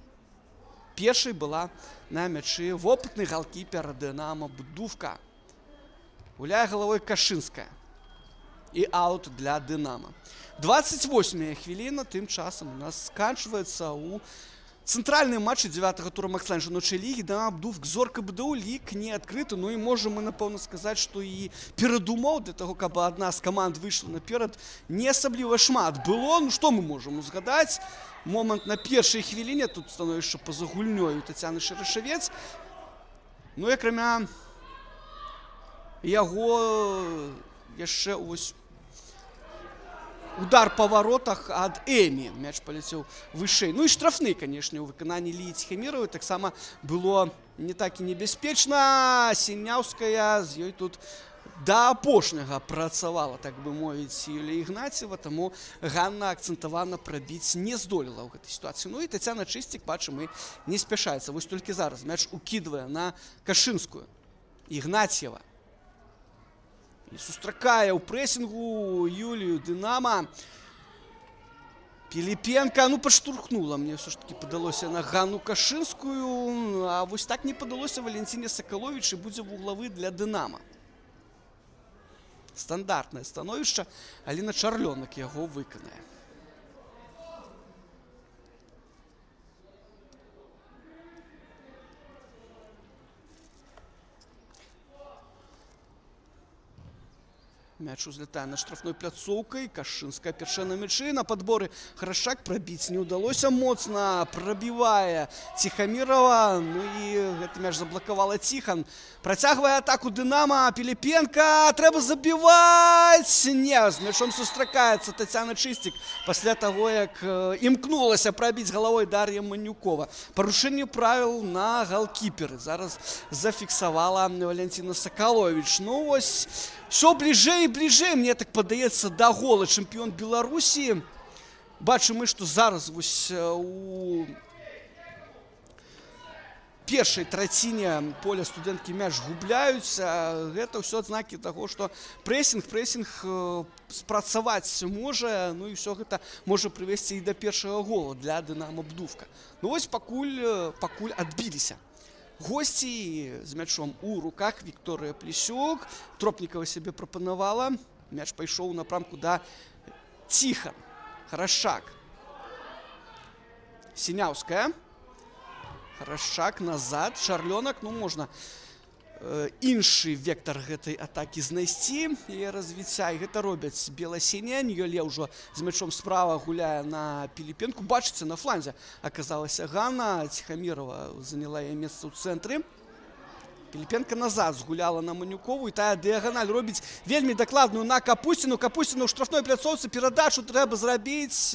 першай была на мячы вопытны галкіпер Дынамо Бдувка. Гуляе галавой Кашынская. І аут для Дынамо. 28-я хвіліна, тым часам у нас сканчваецца ў цэнтральным матчы 9-го тура максимальнай жаночай лігі. Дынамо Бдувк Зорка БДУ, лік не адкрыты. Ну і можам мы, напэўна, сказаць, што і перадумоў для таго, каб адна з каманд выйшла наперад, не асабліва шмат было. Ну што мы можам узгадаць? Момант на першай хвіліне, тут становішча па-за гульнёй у Тацяны Шарашавец. Ну і акрамя яго яшчэ ось удар па варотах ад Эмі. Мяч паляцеў вышэй. Ну і штрафны, канешне, у выкананні Ліі Ціхаміравай таксама было не так і небяспечна. Сіняўская з ёй тут да апошняга працавала, так бы мовіць, Юлія Ігнаціева, таму Ганна акцэнтавана прабіць не здолела ў гэтай сітуацыі. Ну і Тацяна Чысцік, бачым, і не спяшаецца. Вось толькі зараз мяч укідвае на Кашынскую. Ігнаціева. І сустракае ў прэсінгу Юлію Дынамо. Піліпенка, ну, падштурхнула. Мне ўсё ж такі падалося на Ганну Кашынскую. А вось так не падалося Валентине Сакаловіч і будзе вуглавы для Дынамо. Стандартнае становішча. Аліна Чарлёнак яго выканае. Мяч узлетае над штрафной пляцоўкай. Кашынская першая на мячы. На падборы Харашак прабіць не ўдалося. Моцна прабівае Ціхамірова. Ну і гэты мяч заблакавала Ціхан. Працягвае атаку Дынама. Піліпенка. Трэба забіваць. Не, з мячом сустракаецца Тацяна Чыстік пасля таго, як імкнулася прабіць галавой Дар'я Манюкова. Парушэнне правіл на галкіперы. Зараз зафіксавала Валентина Сакаловіч. Ну вось, все бліжэй і бліжэй, мне так падаецца, да гола чэмпіён Беларусі. Бачым мы, што зараз вось у першай траціне поля студэнткі мяч губляюць. Гэта ўсё адзнакі таго, што прэсінг спрацаваць можа, ну і ўсё гэта можа прывесці і да першага гола для Дынама Бдувка. Ну вось пакуль адбіліся госці з мячом у руках. Вікторыя Плесюк. Тропнікава сябе прапанавала. Мяч пайшоў у напрамку да Ціхан. Харашак. Сіняўская. Харашак назад. Шарлёнак. Ну, можна іншы вектар гэтай атакі знайсці і развіцця. І гэта робяць бела-сінія. Ньёле ўжо з мячом справа гуляе на Піліпенку. Бачыце, на фланзе аказалася Ганна. Ціхамірова заняла яе месца ў цэнтры. Піліпенка назад згуляла на Манюкову. І тая дыяганаль робіць вельмі дакладную на Капусціну. Капусціну ў штрафной пляцоўцы. Перадачу трэба зрабіць.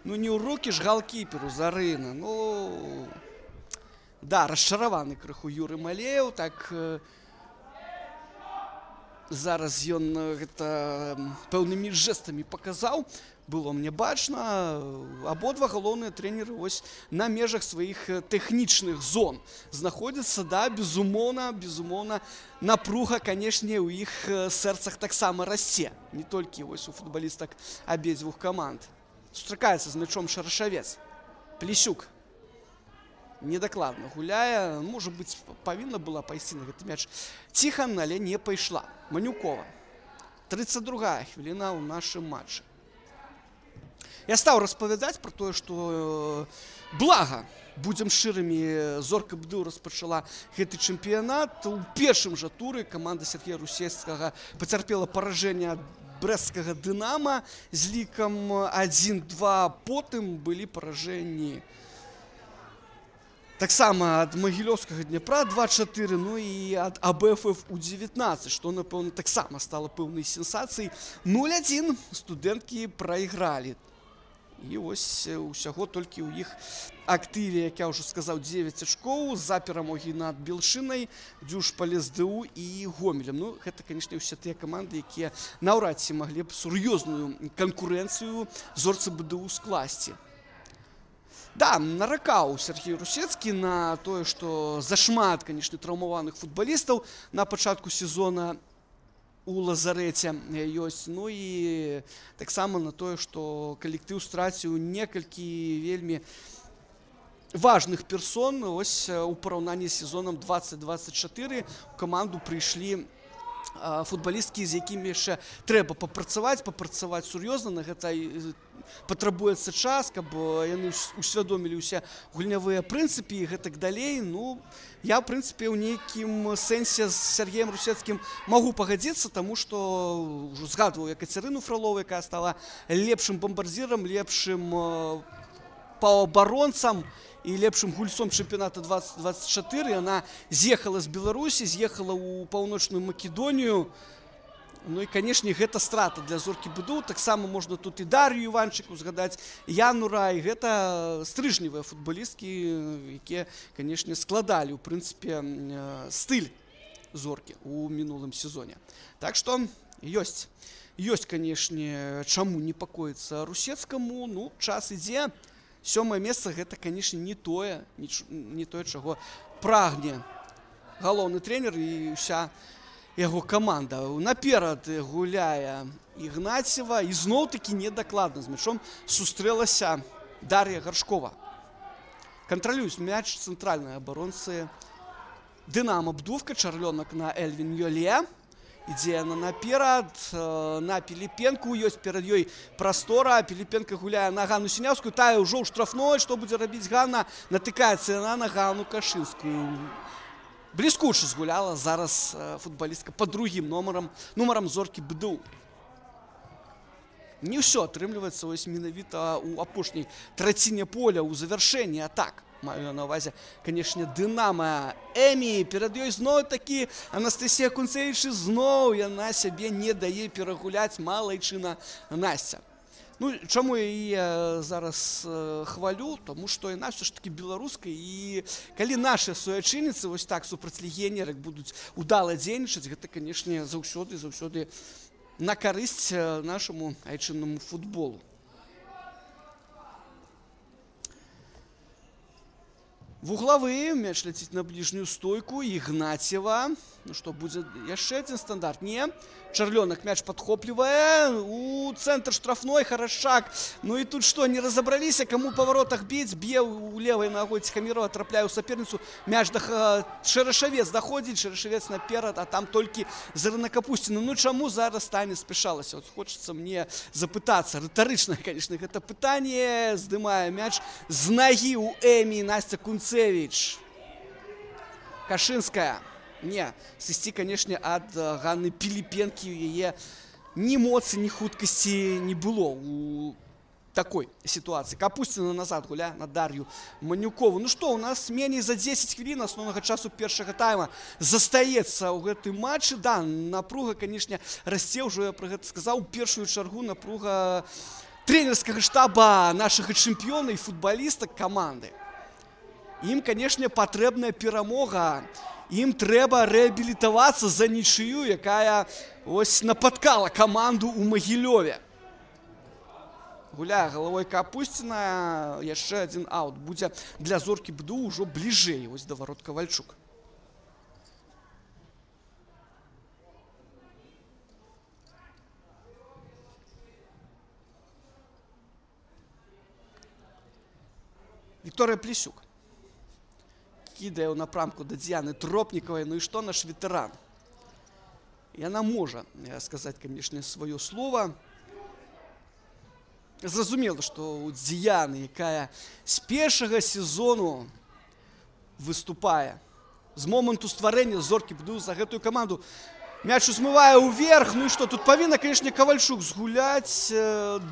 Ну, не ў рукі ж галкіперу Зарына. Ну... Да, расчараваны крыху Юры Малеев. Так, зараз ён гэта пэўнымі жэстамі паказаў. Было мне бачна. Абодва галоўныя трэнеры вось на межах сваіх тэхнічных зон знаходзяцца. Да, безумоўна, напруга, канешне, у іх сэрцах таксама расце. Не толькі вось у футбалістак абедзвюх каманд. Сустракаецца з мячом Шарашавец. Плесюк. Недакладна гуляе. Можа быць, павінна была пайсці на гэты мяч Ціхан, але не пайшла. Манюкова. 32-я хвіліна ў нашым матчы. Я стаў распавядаць пра тое, што блага, будзем шчырымі, Зорка БДУ распачала гэты чэмпіянат. У першым жа туры каманда Сергея Русецкага пацярпела паражэнне ад брэсцкага Дынама з лікам 1-2. Потым былі паражэнні таксама ад Магілёўскага Дняпра 2-4, ну і ад АБФФ У-19, што, напэўна, таксама стала пэўнай сенсацыяй. 0-1 студэнткі прайгралі. І вось усяго толькі ў іх актыве, як я ўжо сказаў, 9 ачкоў за перамогі над Белшынай, Дзюшпале ЗДУ і Гомелем. Ну, гэта, канешне, ўсе тыя каманды, якія наўрад ці маглі б сур'ёзную канкурэнцыю Зорцы БДУ скласці. Да, наракаў Сергей Русецкі на тое, што зашмат, канешне, траўмаваных футбалістаў на пачатку сезона у лазарэце ёсць. Ну і таксама на тое, што калектыў страціў некалькі вельмі важных персон. Ось у параўнанні з сезонам 2024 у каманду прыйшлі футбалісткі, з якімі яшчэ трэба папрацаваць сур'ёзна. На гэта патрабуецца час, каб яны усвядомілі ўсе гульнявыя прынцыпы і гэтак далей. Ну, я, в прынцыпе, ў нейкім сэнсе з Сергеем Русецкім магу пагадзіцца, таму што ўжо згадваў Екацярыну Фролову, якая стала лепшым бамбардзірам, лепшым паўабаронцам і лепшым гульцом чэмпіяната 2024. Яна з'ехала з Беларусі, з'ехала ў Паўночную Македонію. Ну і, канешне, гэта страта для Зоркі БДУ. Таксама можна тут і Дар'ю Іванчыку згадаць, Яну Рай. Гэта стрыжневыя футбалісткі, якія, канешне, складалі, у прынцыпе, стыль Зоркі ў мінулым сезоне. Так што ёсць, канешне, чаму непакоіцца Русецкаму. Ну, час ідзе. 7-е месца гэта, канешне, не тое, чаго прагне галоўны трэнер і ўся яго каманда. Наперад гуляе Ігнацьева і зноў-такі недакладна з мячом сустрэлася Дар'я Гаршкова. Кантралююць мяч цэнтральнай абаронцы Дынама Бдувка. Чарлёнак на Эльвін Йоле. Ідзе яна наперад на Піліпенку. Ёсць перад ёй прастора. Піліпенка гуляе на Ганну Сіняўскую. Тая ўжо ў штрафной. Што будзе рабіць Ганна? Натыкаецца яна на Ганну Кашынскую. Бліскуча згуляла зараз футбалістка под другім нумарам Зоркі БДУ. Не ўсё атрымліваецца вось менавіта ў апошняй траціне поля ў завяршэнні атак. Маю на ўвазе, канешне, Дынама. Эмі, перад ёй зноў такі Анастасія Кунцевіч, і зноў яна сябе не дае перагуляць, малайчына Насця. Ну, чаму я яе зараз хвалю? Таму што яна ўсё ж такі беларуская, і калі нашы суайчынніцы вось так супраць легіянерак будуць удала дзейнічаць, гэта, канешне, заўсёды на карысць нашаму айчыннаму футболу. Вуглавы, мяч ляціць на бліжнюю стойку, Ігнацьева. Ну што, будзе яшчэ адзін стандарт? Не. Чарлёнак мяч падхоплівае. У цэнтр штрафной, Харашчак. Ну і тут што, не разабраліся, каму па варотах біць? Б'е у левай нагой Ціхамірова, трапляе ў саперніцу. Мяч Шэрашавец даходзіць, Шэрашавец наперад, а там толькі Зарына Капусціна. Ну чаму зараз Таня спяшалася? Вот хочацца мне запытацца. Рытарычнае, канешне, гэта пытанне. Здымае мяч з нагі ў Эмі Насця Кунцевіч. Кашынская. Не, сысці, канешне, ад Ганны Піліпенкі у яе ні моцы, ні хуткасці не было у такой сітуацыі. Капусціна назад гуляе на Дар'ю Манюкову. Ну што, у нас меней за 10 хвілін асноўнага часу першага тайма застаецца ў гэтым матчы. Да, напруга, канешне, расце, ўжо я пра гэта сказаў, у першую чаргу напруга трэнерскага штаба нашага чэмпіёна і футбалістак каманды. Ім, канешне, патрэбная перамога. Ім трэба рэабілітавацца за нічыю, якая ось напаткала каманду ў Магілёве. Гуляе галавой Капусціна, яшчэ адзін аут будзе для Зоркі БДУ ўжо бліжэй ось да варот Кавальчук. Вікторыя Плесюк кідае ў напрамку да Дзяны Тропнікавай. Ну і што наш ветэран? Яна можа сказаць, канешне, сваё слова. Зразумела, што у Дзяны, якая з першага сезону выступае, з моманту стварэння Зоркі БДУ за гэтую каманду, мяч узмывае ўверх. Ну і што, тут павінна, канешне, Кавальчук згуляць.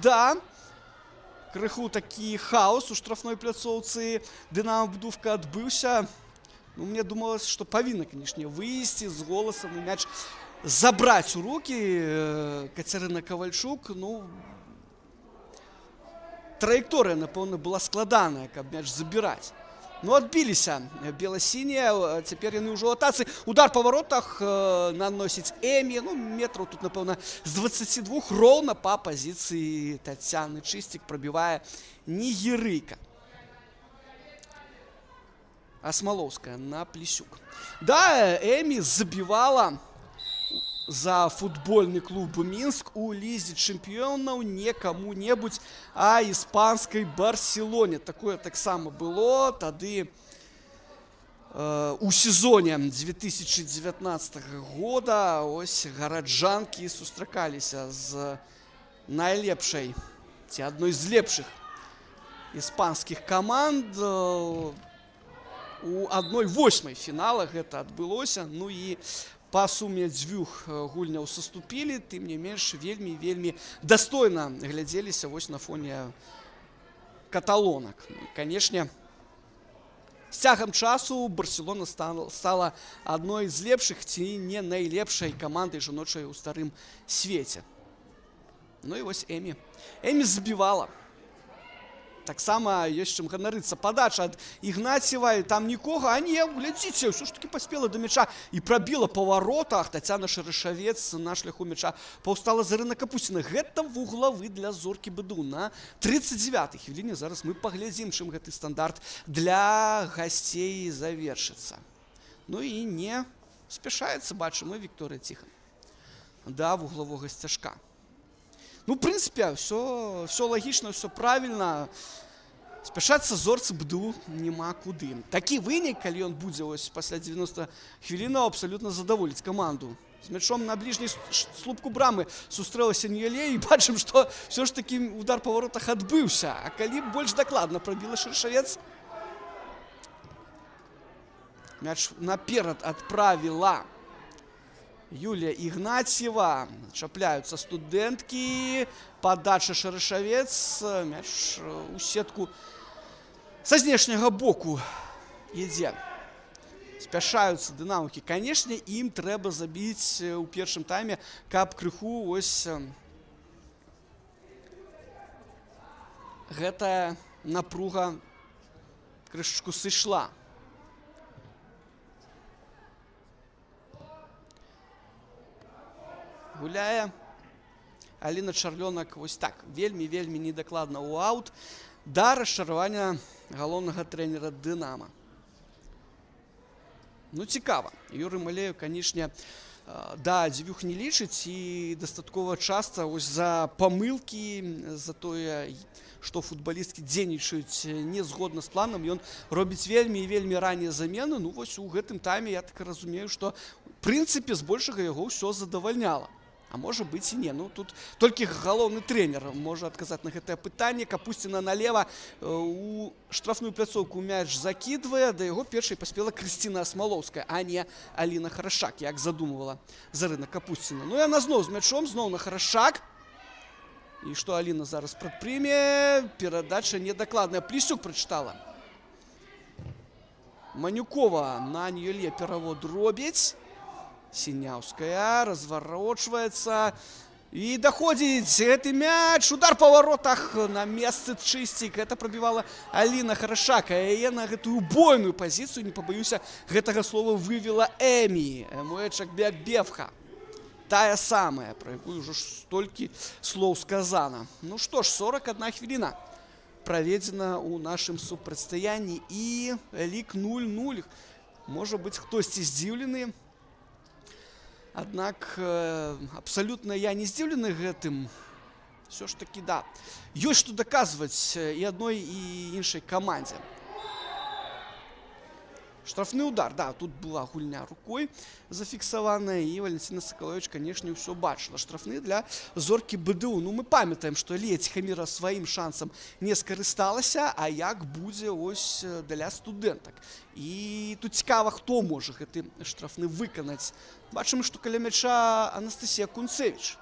Да, крыху такі хаос у штрафной пляцоўцы Дынама Будувка адбыўся. Ну, мне думалось, што павінна, канешне, выйсці з голасам і мяч забраць у рукі Кацярына Кавальчук. Ну, траекторыя, напэўна, была складаная, каб мяч забіраць. Ну, адбіліся бела-сінія, цяпер яны ўжо ў атацы. Удар па варотах наносіць Эмі. Ну, метраў тут, напэўна, з 22 роўна па пазіцыі Тацяны Чысцік прабівае Нігерыйка. Асмалоўская на Плесюк. Да, Эмі забівала за футбольны клуб Мінск у лізе чэмпіёнаў не каму-небудзь, а іспанскай Барселоне. Такое таксама было тады у сезоне 2019 года. Ось гараджанкі сустракаліся з найлепшай ці адной з лепшых іспанскіх каманд. У 1/8 фінала гэта адбылося. Ну і па суме дзвюх гульняў саступілі, тым не менш вельмі дастойна глядзеліся вось на фоне каталонак. Канешне, з цягам часу Барселона стала адной з лепшых ці не найлепшай камандай жаночай у старым свеце. Ну і вось Эмі забівала. Таксама ёсць чым ганарыцца. Падача ад Ігнацьевай, там нікога, а не, глядзіце, ўсё ж такі паспела да мяча і прабіла па варотах. Тацяна Шэрашавец на шляху мяча паўстала Зарына Капусціна. Гэта вуглавы для Зоркі БДУ на 39-й хвіліне. Зараз мы паглядзім, чым гэты стандарт для гасцей завершыцца. Ну і не спяшаецца, бачым, і Вікторыя Ціхан да вуглавога сцяжка. Ну, в прынцыпе, все лагічна, все правільна. Спяшацца Зорцы БДУ няма куды. Такі вынік, калі ён будзе пасля 90 хвілінаў, абсалютна задаволіць каманду. З мячом на бліжняй слупку брамы сустрэлася Ньяле, і бачым, што все ж такі удар па варотах адбыўся. А калі больш дакладна прабіла Шэрашавец, мяч наперад адправіла Юлія Ігнатьєва. Чапляюцца студэнткі. Падача Шарышавец. Мяч у сетку са знешняга боку ідзе. Спяшаюцца дынамаўкі. Канешне, ім трэба забіць у першым тайме, каб крыху ось гэтая напруга крышачку сышла. Гуляе Аліна Чарлёнак вось так, вельмі недакладна ў аут да расчаравання галоўнага трэнера «Дынама». Ну, цікава. Юрый Малеев, канешне, да, дзвюх не лічыць і дастаткова часта ось за памылкі, за тое, што футбалісткі дзейнічаюць не згодна з планам, ён робіць вельмі раннія замены. Ну, вось у гэтым тайме я так разумею, што в прынцыпе збольшага яго ўсё задавальняла. А можа быць і не. Ну, тут толькі галоўны трэнер можа адказаць на гэтае пытанне. Капусціна налева у штрафную пляцоўку мяч закідвае. Да яго першай паспела Крысціна Асмалоўская, а не Аліна Харашак, як задумывала Зарына Капусціна. Ну, яна зноў з мячом, зноў на Харашак. І што Аліна зараз прадпрыме? Перадача недакладная. Плісюк прачытала. Манюкова на Ньюле перавод робіць. Сіняўская разварочваецца і даходзіць гэты мяч. Удар па варотах на месцы чысцік. Гэта прабівала Аліна Харашак. Яе на гэтую бойную пазіцыю, не пабаюся гэтага слова, вывела Эмі Эмуэчакбек-Бевха. Тая самая, пра якую ўжо столькі слоў сказана. Ну што ж, 41 хвіліна праведзена ў нашым супрацьстаянні і лік 0-0. Можа быць, хтосьці здзіўлены. Аднак абсалютна я не здзіўлены гэтым. Все ж таки, да. Ёсць што даказваць і адной, і іншай камандзе. Штрафны удар, да, тут была гульня рукой зафіксаваная, і Валентина Сакалович, канешне, ўсё бачыла. Штрафны для зоркі БДУ. Ну, мы памятаем, што Лія Ціхамірова сваім шансам не скарысталася, а як будзе ось для студэнтак. І тут цікава, хто можа гэты штрафны выканаць. Бачым, што каля мяча Анастасія Кунцевіч.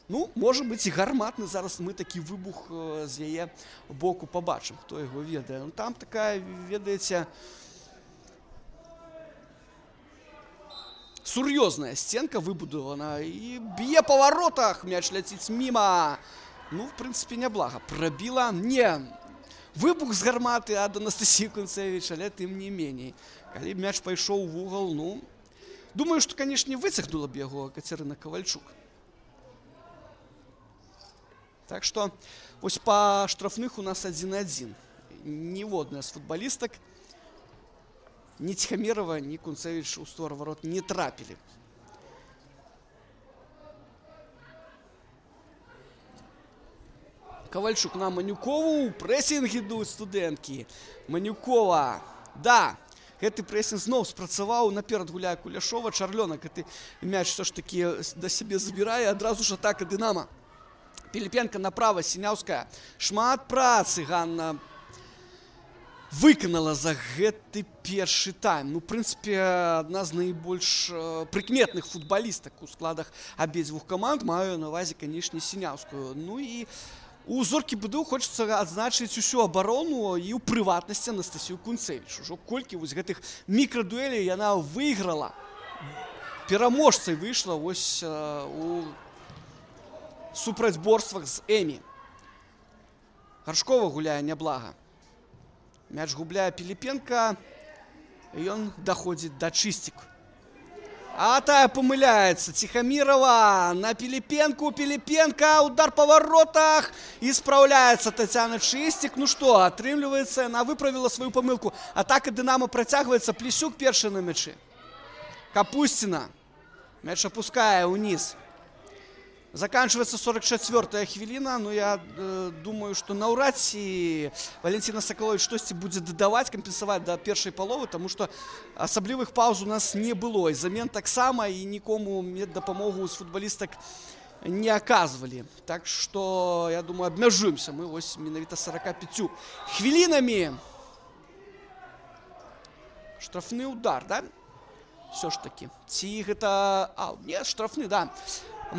Ну, можа быць, і гарматны. Зараз мы такі выбух з яе боку пабачым, хто яго ведае. Ну, там такая, ведаеце, сур'ёзная сценка выбудавана і б'е па варотах, мяч ляціць міма. Ну, в прынцыпе, няблага. Прабіла, не выбух з гарматы ад Анастасіі Кунцевіч, але тым не меней. Калі мяч пайшоў в угол, ну, думаю, што, канешне, выцягнула б яго Кацярына Кавальчук. Так што, ось па штрафных у нас 1-1. Ніводная з футбалістак, ні Ціхамірова, ні Кунцевіч у створ ворот не трапілі. Кавальчук на Манюкову. Прэсінг ідуць студэнткі. Манюкова. Да, гэты прэсінг зноў спрацаваў. Наперад гуляе Куляшова. Чарлёнак гэты мяч все ж таки да сябе забірае. Адразу ж атака «Дынама». Піліпенка направа, Сіняўская. Шмат працы Ганна выканала за гэты першы тайм. Ну, в прынцыпе, адна з найбольш прыкметных футбалістак у складах абедзвюх каманд. Маю на ўвазе, канешне, Сіняўскую. Ну і у зоркі БДУ хочацца адзначыць усю абарону і ў прыватнасці Анастасію Кунцевіч. Ужо колькі вось гэтых мікрадуэлей яна выйграла. Пераможцай выйшла вось у супрацьборствах з Эмі. Гаршкова гуляе няблага. Мяч губляе Піліпенка, і ён даходзіць да Чысцік. А тая памыляецца. Ціхамірова на Піліпенку. Піліпенка, удар па варотах. І спраўляецца Тацяна Чысцік. Ну што, атрымліваецца, яна выправіла сваю памылку. Атака «Дынамо» працягваецца. Плісюк першы на мячы. Капусціна. Мяч апускае ўніз. Заканчивается 44-я хвіліна, но я думаю, што наўрад ці Валентина Сакалович штосьці будзе дадаваць, кампенсаваць да першай паловы, таму што асаблівых пауз у нас не было. І замен таксама, і нікому дапамогу з футбалістак не аказвалі. Так што, я думаю, абмяжуемся мы вось менавіта 45 хвілінамі. Штрафны удар, да? все ж таки ці гэта не штрафны, да,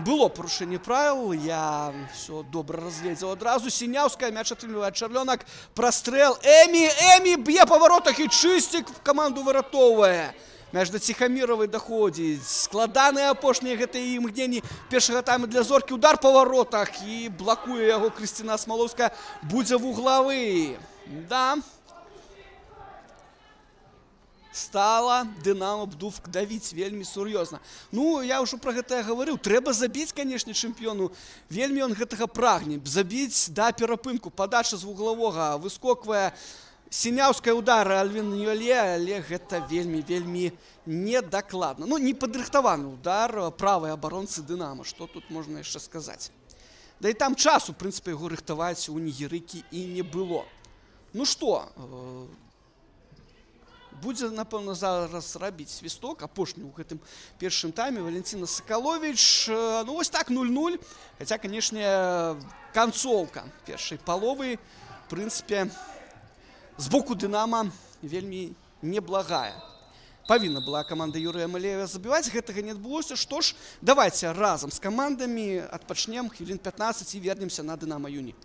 было парушэнне правил, я все добра разгледзеў адразу. Сіняўская, мяч атрымлівае Чарлёнак, прастрэл, Эмі б'е па варотах і Чысцік каманду выратоўвае. Мяч да Ціхаміравай даходзіць. Складаныя апошнія гэтыя імгненні першага тайма для Зоркі. Удар па варотах і блакуе яго Крысціна Смалоўская. Будзе вуглавы. Да. Стала Дынамо Бдувк давіць вельмі сур'ёзна. Ну, я ўжо пра гэта гаварыў. Трэба забіць, канешне, чэмпіёну. Вельмі ён гэтага прагне. Забіць да перапынку. Падача з вуглавога выскоквае. Сіняўская удара Альвін Ньюэле, але гэта вельмі недакладна. Ну, не падрыхтаваны удар правай абаронцы Дынамо. Што тут можна яшчэ сказаць? Да і там часу, в прынцыпе, яго рыхтаваць у нігерыкі і не было. Ну што, будзе, напэўна, зараз рабіць свісток, апошні ў гэтым першым тайме. Валентина Сакаловіч, ну вось так, 0-0. Хаця, канешне, канцоўка першай паловы, в прынцыпе, з боку Дынамо вельмі неблагая. Павінна была каманда Юрыя Малеева забіваць, гэтага не адбылося. Што ж, давайце разам з камандамі адпачнем хвілін 15 і вернемся на Дынамо Юні.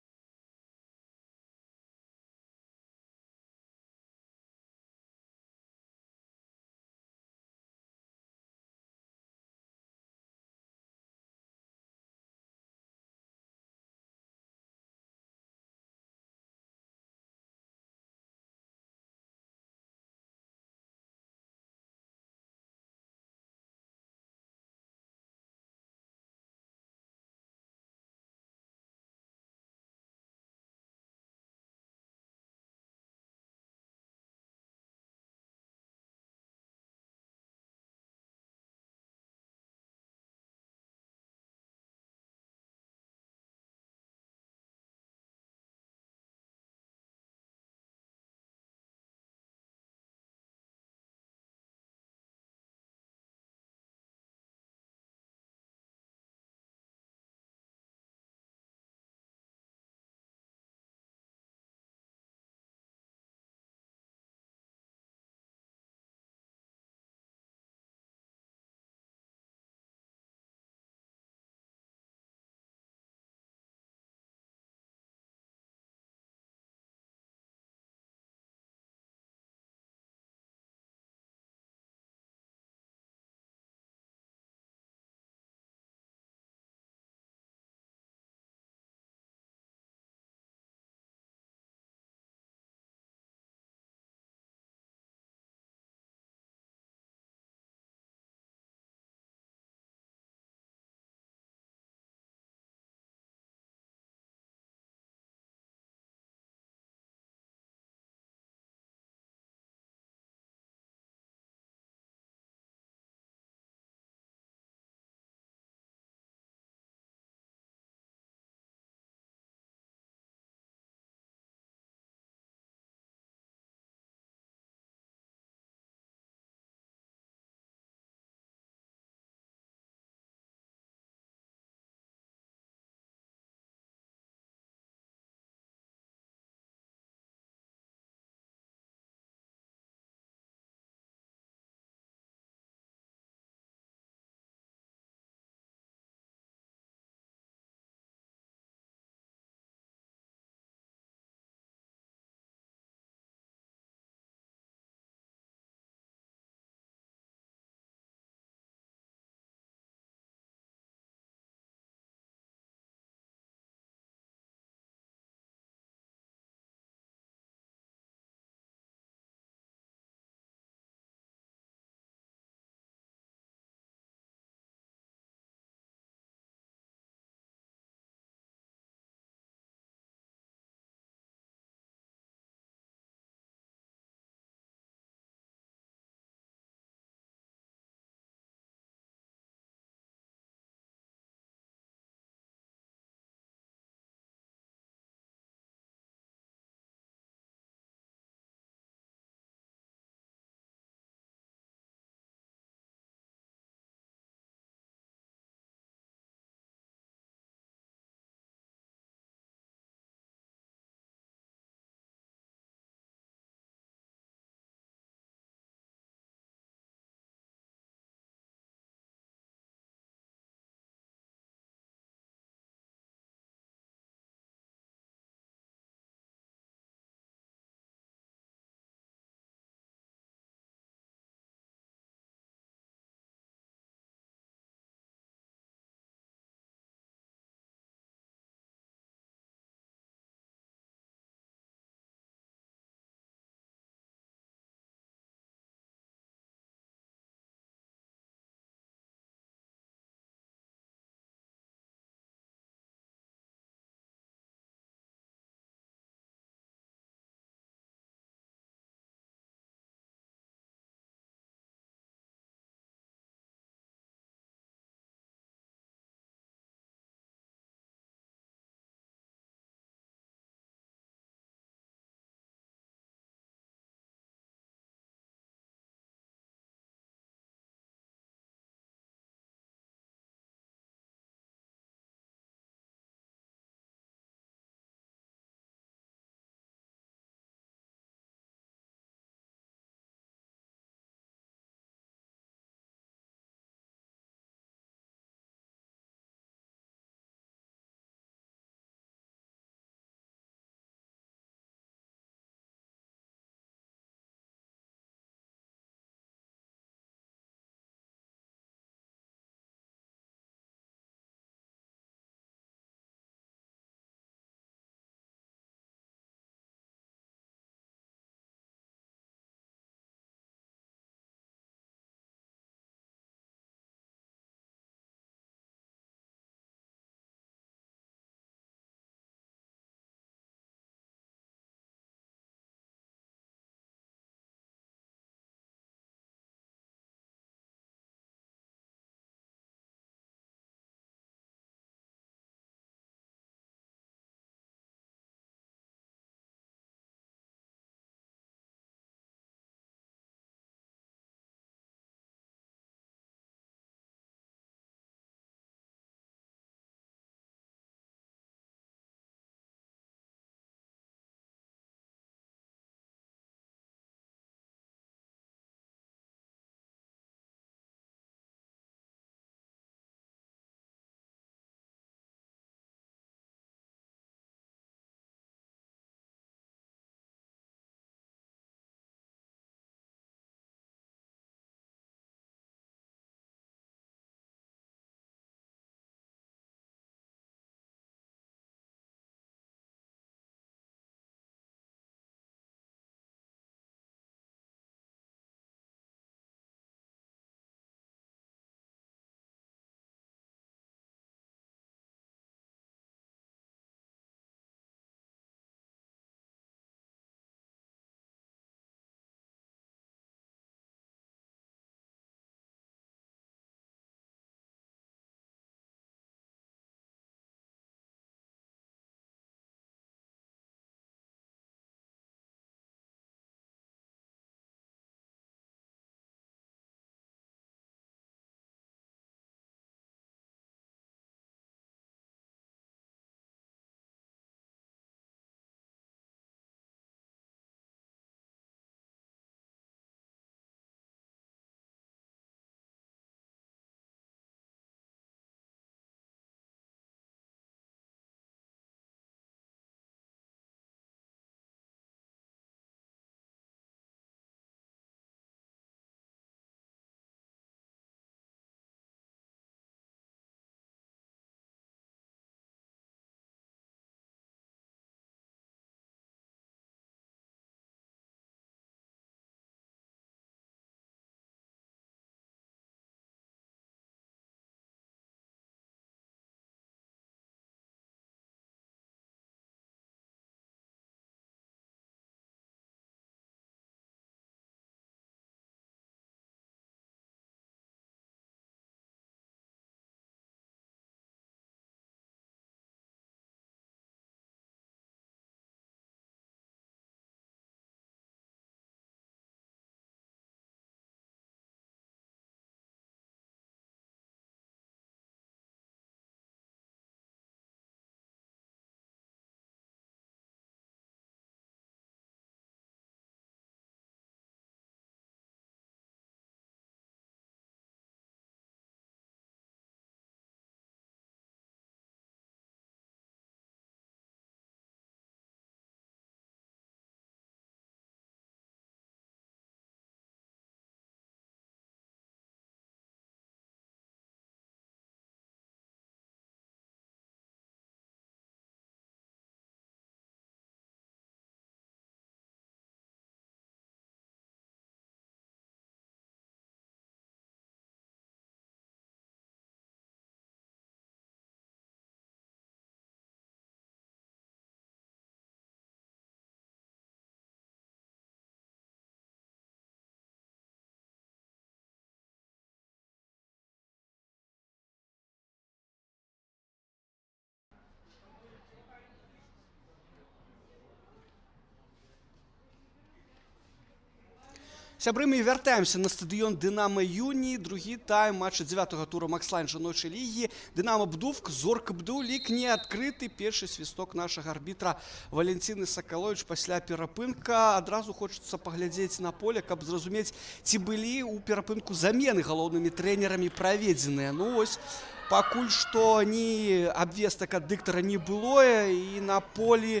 Сябры, мы вяртаемся на стадыён «Дынамо Юні». Другі тайм матча 9-го тура Макслайн жаночай лігі. «Дынамо Бдувк», «Зорка БДУ». Лік не адкрыты. Першы свісток нашага арбітра Валентины Сакалович пасля перапынка. Адразу хочацца паглядзець на поле, каб зразумець, ці былі ў перапынку замены галоўнымі трэнерамі праведзеныя. Ну вось, пакуль што ні абвестак ад дыктара не было, і на полі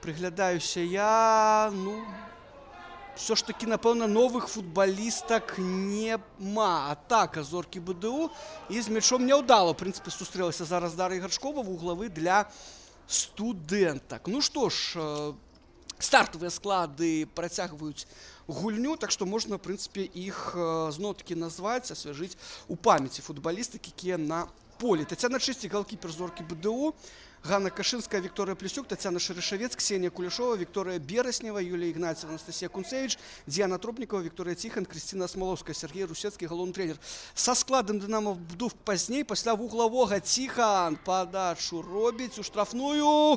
прыглядаюся я, все ж таки, напэўна, новых футбалістак нема. Атака зоркі БДУ і з мячом няўдала. В прынцыпе, сустрэлася зараз Дар'я Гаршкова, вуглавы для студэнтак. Ну што ж, стартавыя склады працягваюць гульню, так што можна, в прынцыпе, іх зноў-такі назваць, асвяжыць у памяці футбалістак, якія на полі. Тацяна Чысцік, галкіпер зоркі БДУ, Ганна Кашинская, Виктория Плесюк, Татьяна Шерешевец, Ксения Кулешова, Виктория Береснева, Юлия Игнатьева, Анастасия Кунцевич, Диана Тропникова, Виктория Тихон, Кристина Смоловская, Сергей Русецкий, галоўны тренер. Со складом «Дынамо Бдувк» пазней, пасля вуглавога Тихон подачу робіць у штрафную.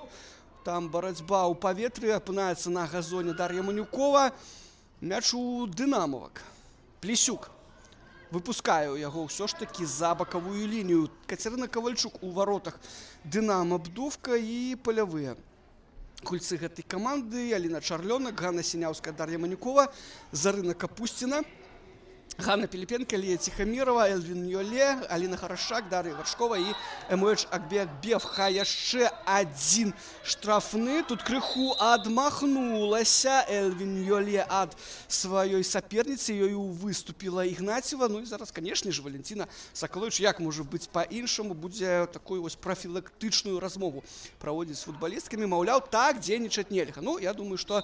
Там барацьба ў паветры, апынаецца на газоне Дар'я Манюкова. Мяч у дынамовак. Плесюк выпускаю яго ўсё ж таки за бакавую лінію. Кацярына Кавальчук у воротах «Дынамо Бдувка» і палявыя гульцы гэтай каманды. Аліна Чарлёнак, Ганна Сіняўская, Дар'я Манюкова, Зарына Капусціна, Ганна Пилипенко, Лия Тихомирова, Эльвин Йоле, Алина Харашак, Дар'я Гаршкова і Эмуэдж Акбекбев. Яшчэ адзін штрафны. Тут крыху адмахнулася Эльвин Йоле ад сваёй саперніцы. Ёю выступила Ігнатьева. Ну і зараз, конечно же, Валентина Сакалович, як можа быць па-іншаму, будзе такую вось профілактычную размову праводзіць з футбалісткамі. Маўляў, так дзейнічаць нельга. Ну, я думаю, што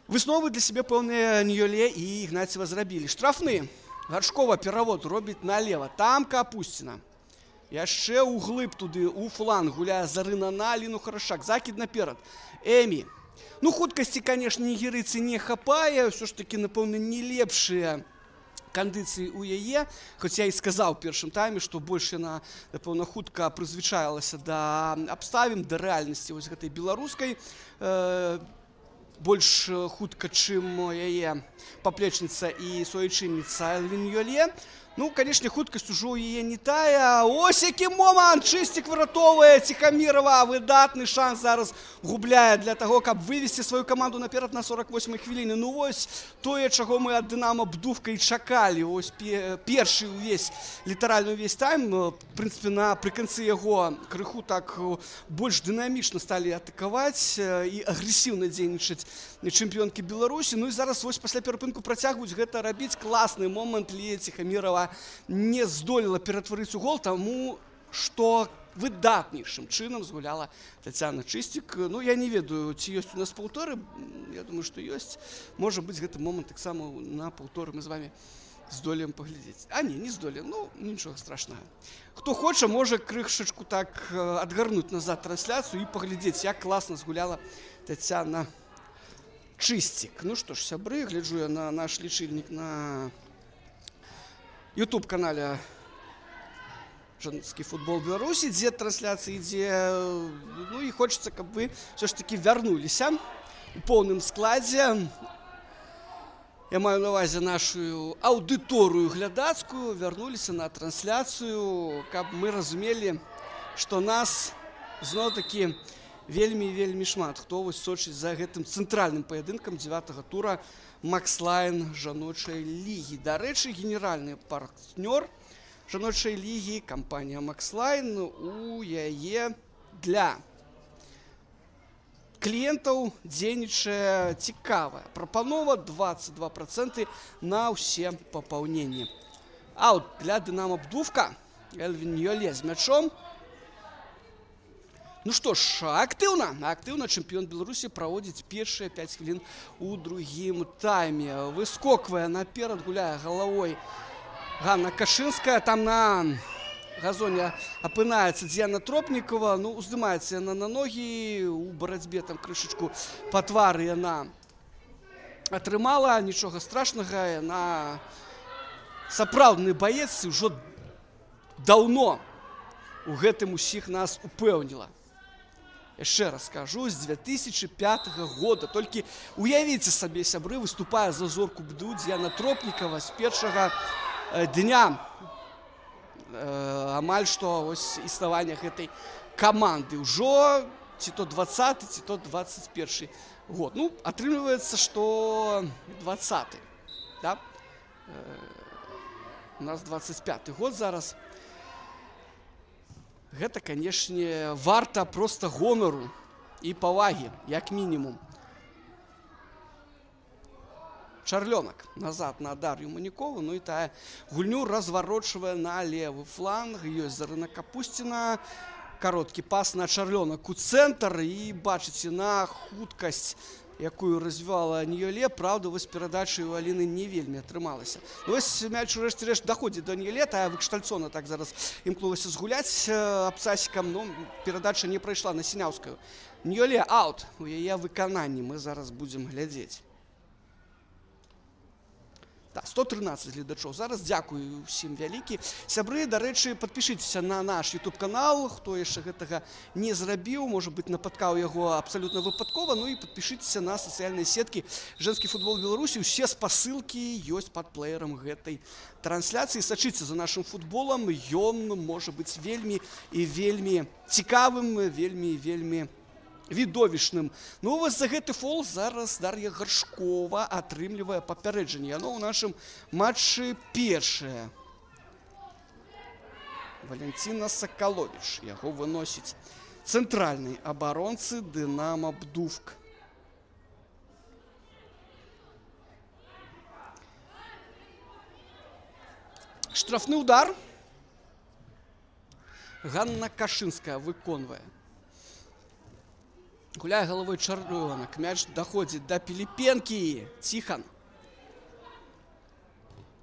высновы для себе пэўныя Ньёле і Ігнатьева зрабілі. Штрафны. Гаршкова перавод робіць налево. Там Капусціна. Яшчэ ўглыб туды, у фланг гуляе Зарына на Аліну Харашак. Закід наперад. Эмі. Ну, хуткасці, конечно, нігерыйцы не хапае. Ўсё ж таки, напэўна, не лепшыя кандыцыі ў яе. Хоць я і сказаў у першым тайме, што больш яна, напэўна, хутка прызвычаілася да абставін, да рэальнасці вось гэтай беларускай. Больш хутка, чым яе паплечніца і суайчынніца Эльвин Йоле. Ну, конечно, хуткасць ужо ў яе не тая. Ось які момант! Чысцік выратоўвае Тихомирова. Выдатны шанс зараз губляе для таго, каб вывесці сваю каманду наперад на 48-й хвіліны. Ну, вось тое, чаго мы ад «Дынамо Бдувка» і чакалі. Ось першы ўвесь, літаральна ўвесь тайм. В прынцыпе, напрыканцы яго крыху так больш дынамічна сталі атакаваць і агрэсіўна дзейнічаць чэмпіёнкі Беларусі. Ну і зараз вось пасля перапынку працягваюць гэта рабіць. Класны момант. Лія Тихомирова не здолела ператварыць у гол, таму што выдатнейшым чынам згуляла Тацяна Чысцік. Ну, я не ведаю, ці ёсць у нас паўторы. Я думаю, што ёсць. Можа быць, гэты момант таксама на паўторы мы з вами здолеем паглядзець. А не здолеем. Ну, нічога страшнага. Хто хоча, можа крышачку так адгарнуць назад трансляцыю і паглядзець, як класна згуляла Тацяна Чысцік. Ну што ж, сябры, гляджу я на наш лічыльнік на YouTube-канале «Жанецкі футбол Беларусі», дзе трансляцыі ідзе. Ну і хочацца, каб вы все ж таки вярнуліся у поўным складзе. Я маю на ўвазе нашу аўдыторыю глядацкую, вярнуліся на трансляцыю, каб мы разумелі, што нас зноў-такі вельмі шмат хто вось сочыць за гэтым цэнтральным паядынкам 9-го тура Макслайн жаночай лігі. Дарэчы, генеральны партнёр жаночай лігі, кампанія Макслайн, у яе для кліентаў дзейнічае цікавая прапанова 22% на ўсе папаўненні. А от для «Дынамо Бдувка» Эльвин Йоле з мячом. Ну што ж, актыўна чэмпіён Беларусі праводзіць першыя 5 хвілін у другім тайме. Выскоквае наперад, гуляе галавой Ганна Кашинская. Там на газоне апынаецца Диана Тропникова. Ну, уздымаецца яна на ногі. У барацьбе там крышачку па твары яна атрымала. Нічога страшнага. Яна сапраўдны баец, ужо даўно у гэтым усіх нас упэўніла. Яшчэ раз скажу, з 2005 года. Толькі уявіце сабе, сябры, выступае за Зорку БДУ Дзяна Тропнікава з першага дня амаль што ось існавання гэтай каманды. Ужо ці то 20, ці то 21 год. Ну, атрымліваецца, што 20, да? У нас 25 год зараз. Гэта, канешне, варта проста гонару і павагі, як мінімум. Чарлёнак назад на Дар'ю Манікову, ну і тая гульню разварочвае на левы фланг. Ёсць Зарына Капусціна. Кароткі пас на Чарлёнак у цэнтр, і бачыце на хуткасць, якую развівала Ніёле. Праўда, вось перадача у Аліны не вельмі атрымалася. Вось мяч урэшце-рэшт даходзіць до Ніёле, тая Выкштальцона так зараз імкнулася згуляць абцасікам, но перадача не прайшла на Сіняўскую. Ніёле аут у яе выкананні мы зараз будзем глядзець. Так, 113 гледачоў. Зараз дзякую ўсім вялікі. Сябры, дарэчы, падпішыцеся на наш YouTube-канал. Хто яшчэ гэтага не зрабіў, можа быць, напаткаў яго абсалютна выпадкова. Ну і падпішыцеся на сацыяльныя сеткі «Жэнскі футбол Беларусі». Усе спасылкі ёсць пад плеерам гэтай трансляцыі. Сачыце за нашым футболам. Ён можа быць вельмі і вельмі цікавым, вельмі і вельмі відовішным. Ну, вось за гэты фол зараз Дар'я Гаршкова атрымлівае папярэджанне. Яно ў нашым матчы першае. Валянціна Сакаловіч. Яго выносіць цэнтральнай абаронцы Дынамо Бдувк. Штрафны удар. Ганна Кашынская выконвае. Гуляе галавой Чарлёнак. Мяч даходзіць да Піліпенкі. Ціхан.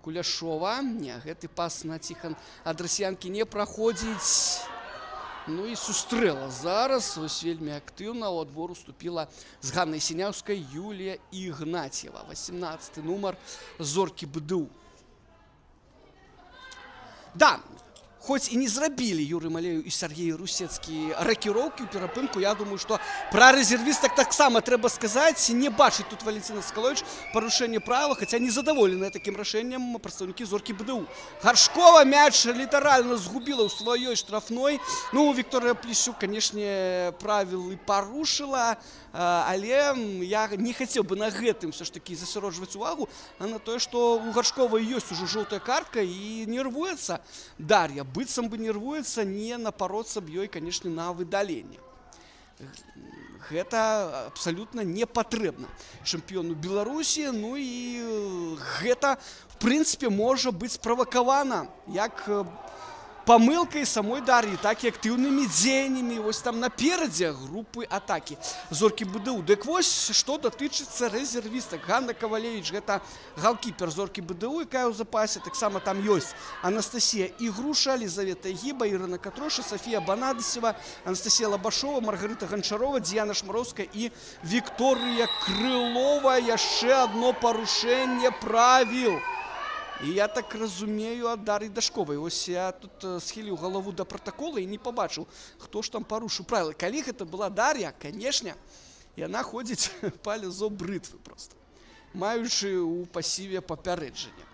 Куляшова. Не, гэты пас на Ціхан ад расіянкі не праходзіць. Ну і сустрэла зараз. Ось вельмі актыўна ў адбор уступіла з Ганнай Сіняўскай Юлія Ігнацьева. 18 нумар Зоркі БДУ. Да, хоць і не зрабілі Юрый Малею і Сергей Русецкі ракіроўкі ў перапынку, я думаю, што пра рэзервістак таксама трэба сказаць. Не бачыць тут Валентина Сакаловіч парушэнне правіла, хаця незадаволеныя такім рашэннем прадстаўнікі Зоркі БДУ. Гаршкова мяч літаральна згубіла ў сваёй штрафной. Ну, Вікторыя Плесюк, канешне, правілы парушыла, але я не хацеў бы на гэтым все ж таки засяроджваць увагу, а на тое, што у Гаршковай ёсць ужо жоўтая картка і нервуецца Дар'я. Быццам бы нервуецца, не напароцца б ёй, канешне, на выдаленне. Гэта абсалютна не патрэбна чэмпіёну Беларусі. Ну і гэта, в прынцыпе, можа быць правакавана як памылкай самой Дар'і, так і актыўнымі дзеяннямі вось там наперадзе групы атакі Зоркі БДУ. Дык вось, што датычыцца рэзервістак. Ганна Кавалевіч, гэта галкіпер Зоркі БДУ, якая ў запасе. Таксама там ёсць Анастасія Ігруша, Лізавета Гіба, Ірына Катроша, Софія Банадасева, Анастасія Лабашова, Маргарыта Ганчарова, Діяна Шмароўская і Вікторыя Крылова. Яшчэ адно парушэнне правіл. І я так разумею ад Дар'і Дашковай. Ось я тут схіліў галаву да пратакола і не пабачыў, хто ж там парушыў правілы. Калі гэта была Дар'я, канешне, яна ходзіць па лязо брытвы проста, маючы ў пасіве папярэджання.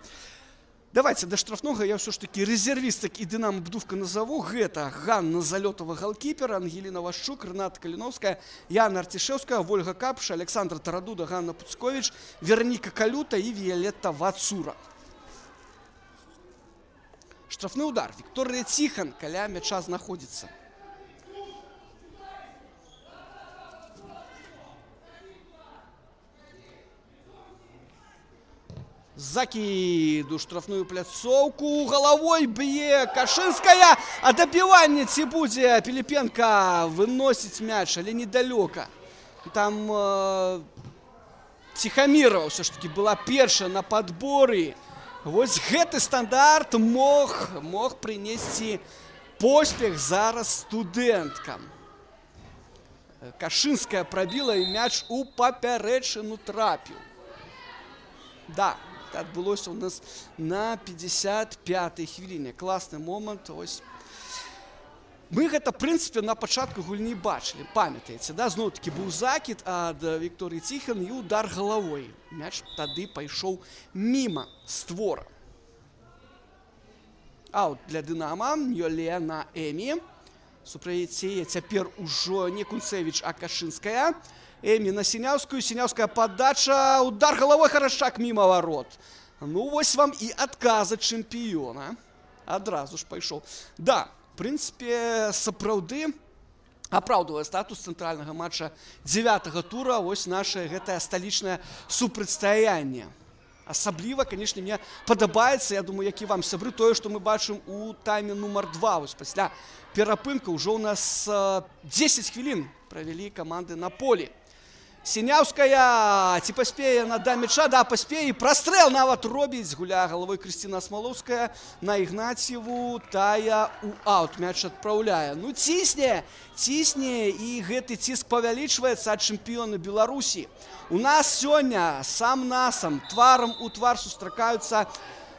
Давайте да штрафнога я ўсё ж такі рэзервістак і Дынамо Бдувка назову. Гэта Ганна Залётова, галкіпер, Ангеліна Вашчук, Рыната Каліновская, Яна Артішэўская, Вольга Капша, Александра Тарадуда, Ганна Пуцковіч, Вероніка Калюта і Віялетта Вацура. Штрафны удар. Вікторыя Ціхан каля мяча знаходзіцца. Закид у штрафную пляцоўку. Галавой б'е Кашынская. А дабіванне ці будзе? Піліпенка выносіць мяч, але недалёка. Там Ціхамірова ўсё ж таки была першая на падборы. Вось гэты стандарт мог прынесці поспех зараз студэнткам. Кашынская прабіла і мяч у папярэчыну трапіў. Да, адбылося у нас на 55-й хвіліне. Класны момант. Ось Мы гэта, в прынцыпе, на пачатку гульні бачылі. Памятаеце, да? Зноў-такі быў закід ад Вікторыі Ціхан і удар галавой. Мяч тады пайшоў міма створа. Аут для Дынама. Йоле на Эмі. Супраць яе цяпер ужо не Кунцевіч, а Кашынская. Эмі на Сіняўскую. Сіняўская падача. Удар галавой, Харашчак міма ворот. Ну, вось вам і адказа чэмпіёна. Адразу ж пайшоў. Да, в прынцыпе, сапраўды апраўдвае статус цэнтральнага матча 9-го тура вось наше гэтае сталічнае супрацьстаянне. Асабліва, канешне, мне падабаецца, я думаю, як і вам, сябры, тое, што мы бачым у тайме нумар 2. Вось пасля перапынка ўжо ў нас 10 хвілін правялі каманды на полі. Сіняўская, ці паспее на да мяча, да, паспее, прастрэл нават робіць, гуляе галавой Крысціна Смалоўская на Ігнацьеву, тая у аут, мяч адпраўляе. Ну, цісне, і гэты ціск павялічваецца ад чэмпіёна Беларусі. У нас сёння сам-насам, тварам у твар сустракаюцца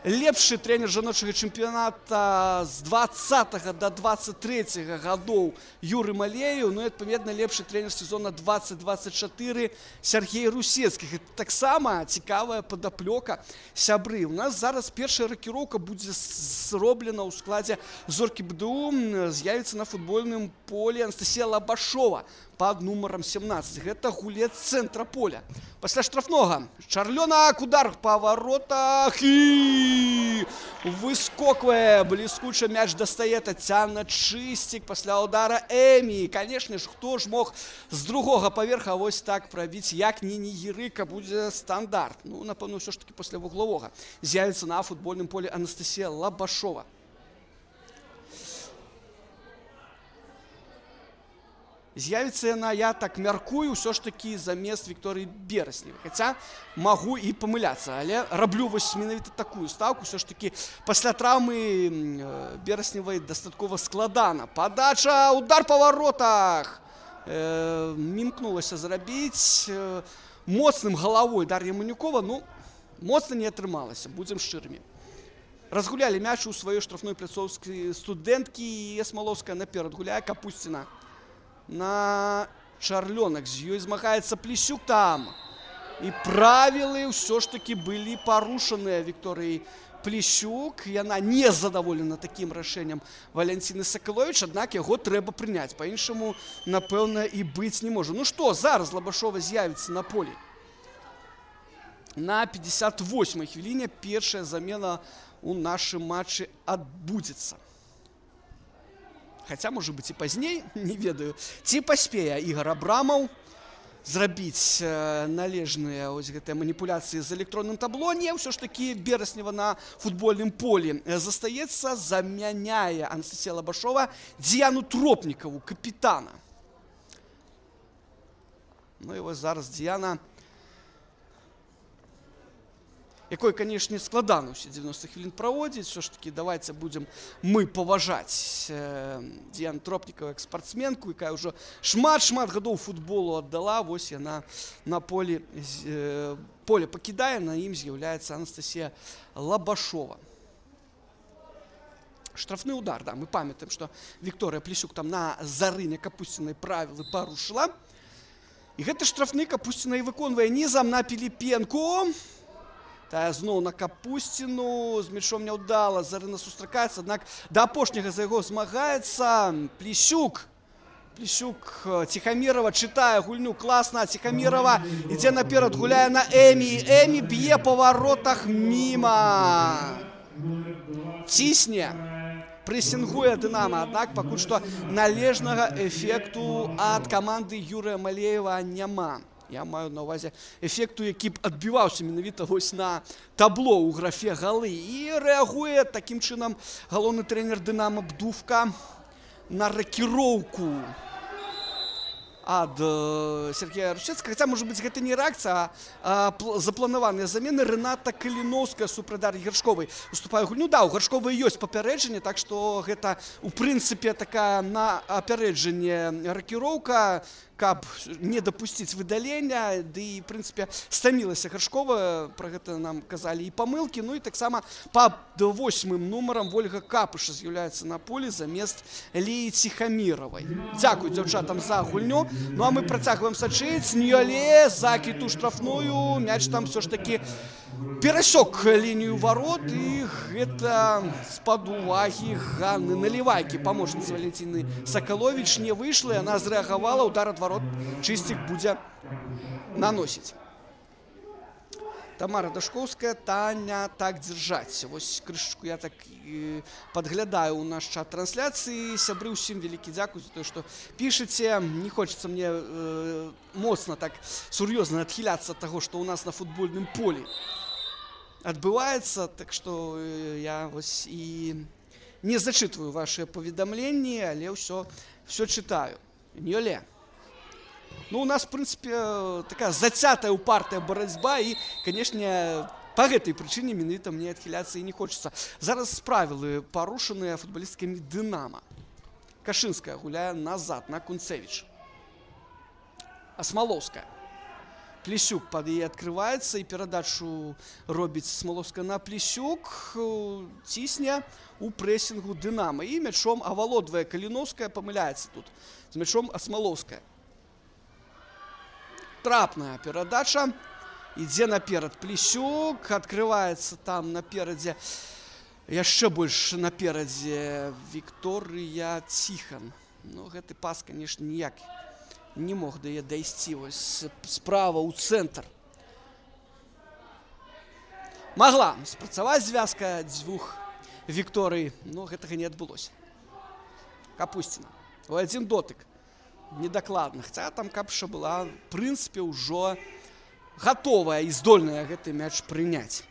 лепшы трэнер жаночага чэмпіёната з 20 до 23 гадоў Юры Малею, ну і, адпаведна, лепшы трэнер сезона 20-24 Сергей Русецкі. Гэта таксама цікавая падаплёка, сябры. У нас зараз першая ракіроўка будзе зроблена ў складзе Зоркі БДУ. З'явіцца на футбольным полі Анастасія Лабашова пад нумарам 17. Гэта гулец цэнтра поля. Пасля штрафнога Чарлёнак, удар па варотах і выскоквае бліскуча, мяч дастае Тацяна Чыстік. Пасля удара Эмі. Канешне ж, хто ж мог з другога паверха вось так прабіць, як не Нігерыка, будзе стандарт. Ну, напэўна, ўсё ж такі пасля вуглавога з'явіцца на футбольным полі Анастасія Лабашова. З'явіцца яна, я так мяркую, ўсё ж такі замест Вікторыі Берасневай. Хаця магу і памыляцца, але раблю вось менавіта такую стаўку. Ўсё ж такі пасля траўмы Берасневай дастаткова складана. Падача, удар па варотах. Імкнулася зрабіць моцным галавой Дар'я Манюкова. Ну, моцна не атрымалася, будзем шчырымі. Разгулялі мяч у сваёй штрафной пляцоўскай студэнткі, і Смалоўская наперад гуляе, Капусціна на Чарлёнак, з ёй змагаецца Плесюк там. І правілы ўсё ж такі былі парушаныя Вікторыяй Плесюк. Яна не задаволена такім рашэннем Валянціны Сакаловіч, аднак яго трэба прыняць. Па-іншаму, напэўна, і быць не можа. Ну што, зараз Лабашова з'явіцца на полі. На 58-й хвіліне першая замена ў нашым матчы адбудзецца. Хаця, можа быць, і пазней, не ведаю. Ці паспее Ігар Абрамаў зрабіць належныя ось гэтыя маніпуляцыі з электронным табло? Не, ўсё ж такі Бераснева на футбольным полі застаецца, замяняе Анастасія Лабашова Дыяну Тропнікаву, капітана. Ну і вось зараз Дыяна, якой, канешне, складана ўсе 90 хвілін праводзіць. Все ж таки, давайте будзем мы паважаць Дыяну Тропнікаву як спартсменку, якая ўжо шмат гадоў футболу аддала. Вось яна на поле пакідае, на ім з'яўляецца Анастасія Лабашова. Штрафны удар, да, мы памятаем, што Вікторыя Плесюк там на Зарыне Капусцінай правілы парушыла. І гэты штрафны Капусціна і выконвае нізам на Піліпенку. Тая зноў на Капусціну, з мячом няўдала, Зарына сустракаецца, аднак да апошняга за яго змагаецца Плесюк. Ціхамірова чытае гульню класна, Ціхамірова ідзе наперад, гуляе на Эмі. Эмі б'е па варотах міма. Цісне, прэсінгуе Дынама, аднак пакуль што належнага эфекту ад каманды Юрыя Малеева няма. Я маю на ўвазе эфекту, які б адбіваўся менавіта вось на табло ў графе галы. І рэагуе такім чынам галоўны трэнер Дынама Бдувка на ракіроўку ад Сергея Русецкага. Хаця, можа быць, гэта не рэакцыя, а запланаваныя замены. Рэната Каліноўская супраць Дар'і Гаршковай уступае гульню. Да, у Гаршковай ёсць папярэджанне, так што гэта, у прынцыпе, такая на апярэджанне ракіроўка. каб не дапусціць выдалення, ды і прынцыпе стамілася Гаршкова, пра гэта нам казалі і памылкі. Ну і таксама пад 8-м нумарам Вольга Капыша з'яўляецца на полі замест Леі Ціхаміравай. Дзякуй дзяўчатам за гульню. Ну а мы працягваем сачыць. Ньоле закід у штрафную, мяч там все ж таки перасек лінію ворот, і гэта з-пад увагі Ганны Налівайкі, памочніцы Валентины Сакаловіч, не выйшла, і яна зрэагавала, удар ад ворот Чыстік будзе наносіць. Тамара Дашковская, Таня, так держать. Вось крышечку я так подглядаю у наш чат трансляции. Сябры усім великий дзякуй за то, что пишете. Не хочется мне моцно так сур'ёзна адхіляцца ад таго, что у нас на футбольным поле адбываецца. Так что я вось і не зачитываю ваши паведамленні, але ўсё читаю. Ньоле. Ну, у нас, в принципе, такая зацятая, упартая борьба, и, конечно, по этой причине менавіта мне адхіляцца і не хочется. Зараз правілы парушаныя футболисткамі Дынамо. Кашинская гуляе назад на Кунцевич. Асмаловская. Плесюк под яе открывается, и передачу робіць Смоловская на Плесюк, цісне у прессингу Дынамо. И мячом авалодвае Калиновская, помыляется тут. С мячом Асмаловская. Трапная передача. Ідзе наперад Плесюк. Открывается там наперадзе. Яшчэ больш наперадзе Вікторыя Ціхан. Ну, гэты пас, конечно, ніяк не мог да яе дайсці. Вось справа ў цэнтр. Магла спрацаваць звязка дзвюх Вікторый, но гэтага не адбылося. Капусціна. У адзін дотык. Недакладна. Хаця там Капыша была, в прынцыпе, ўжо гатовая і здольная гэты мяч прыняць.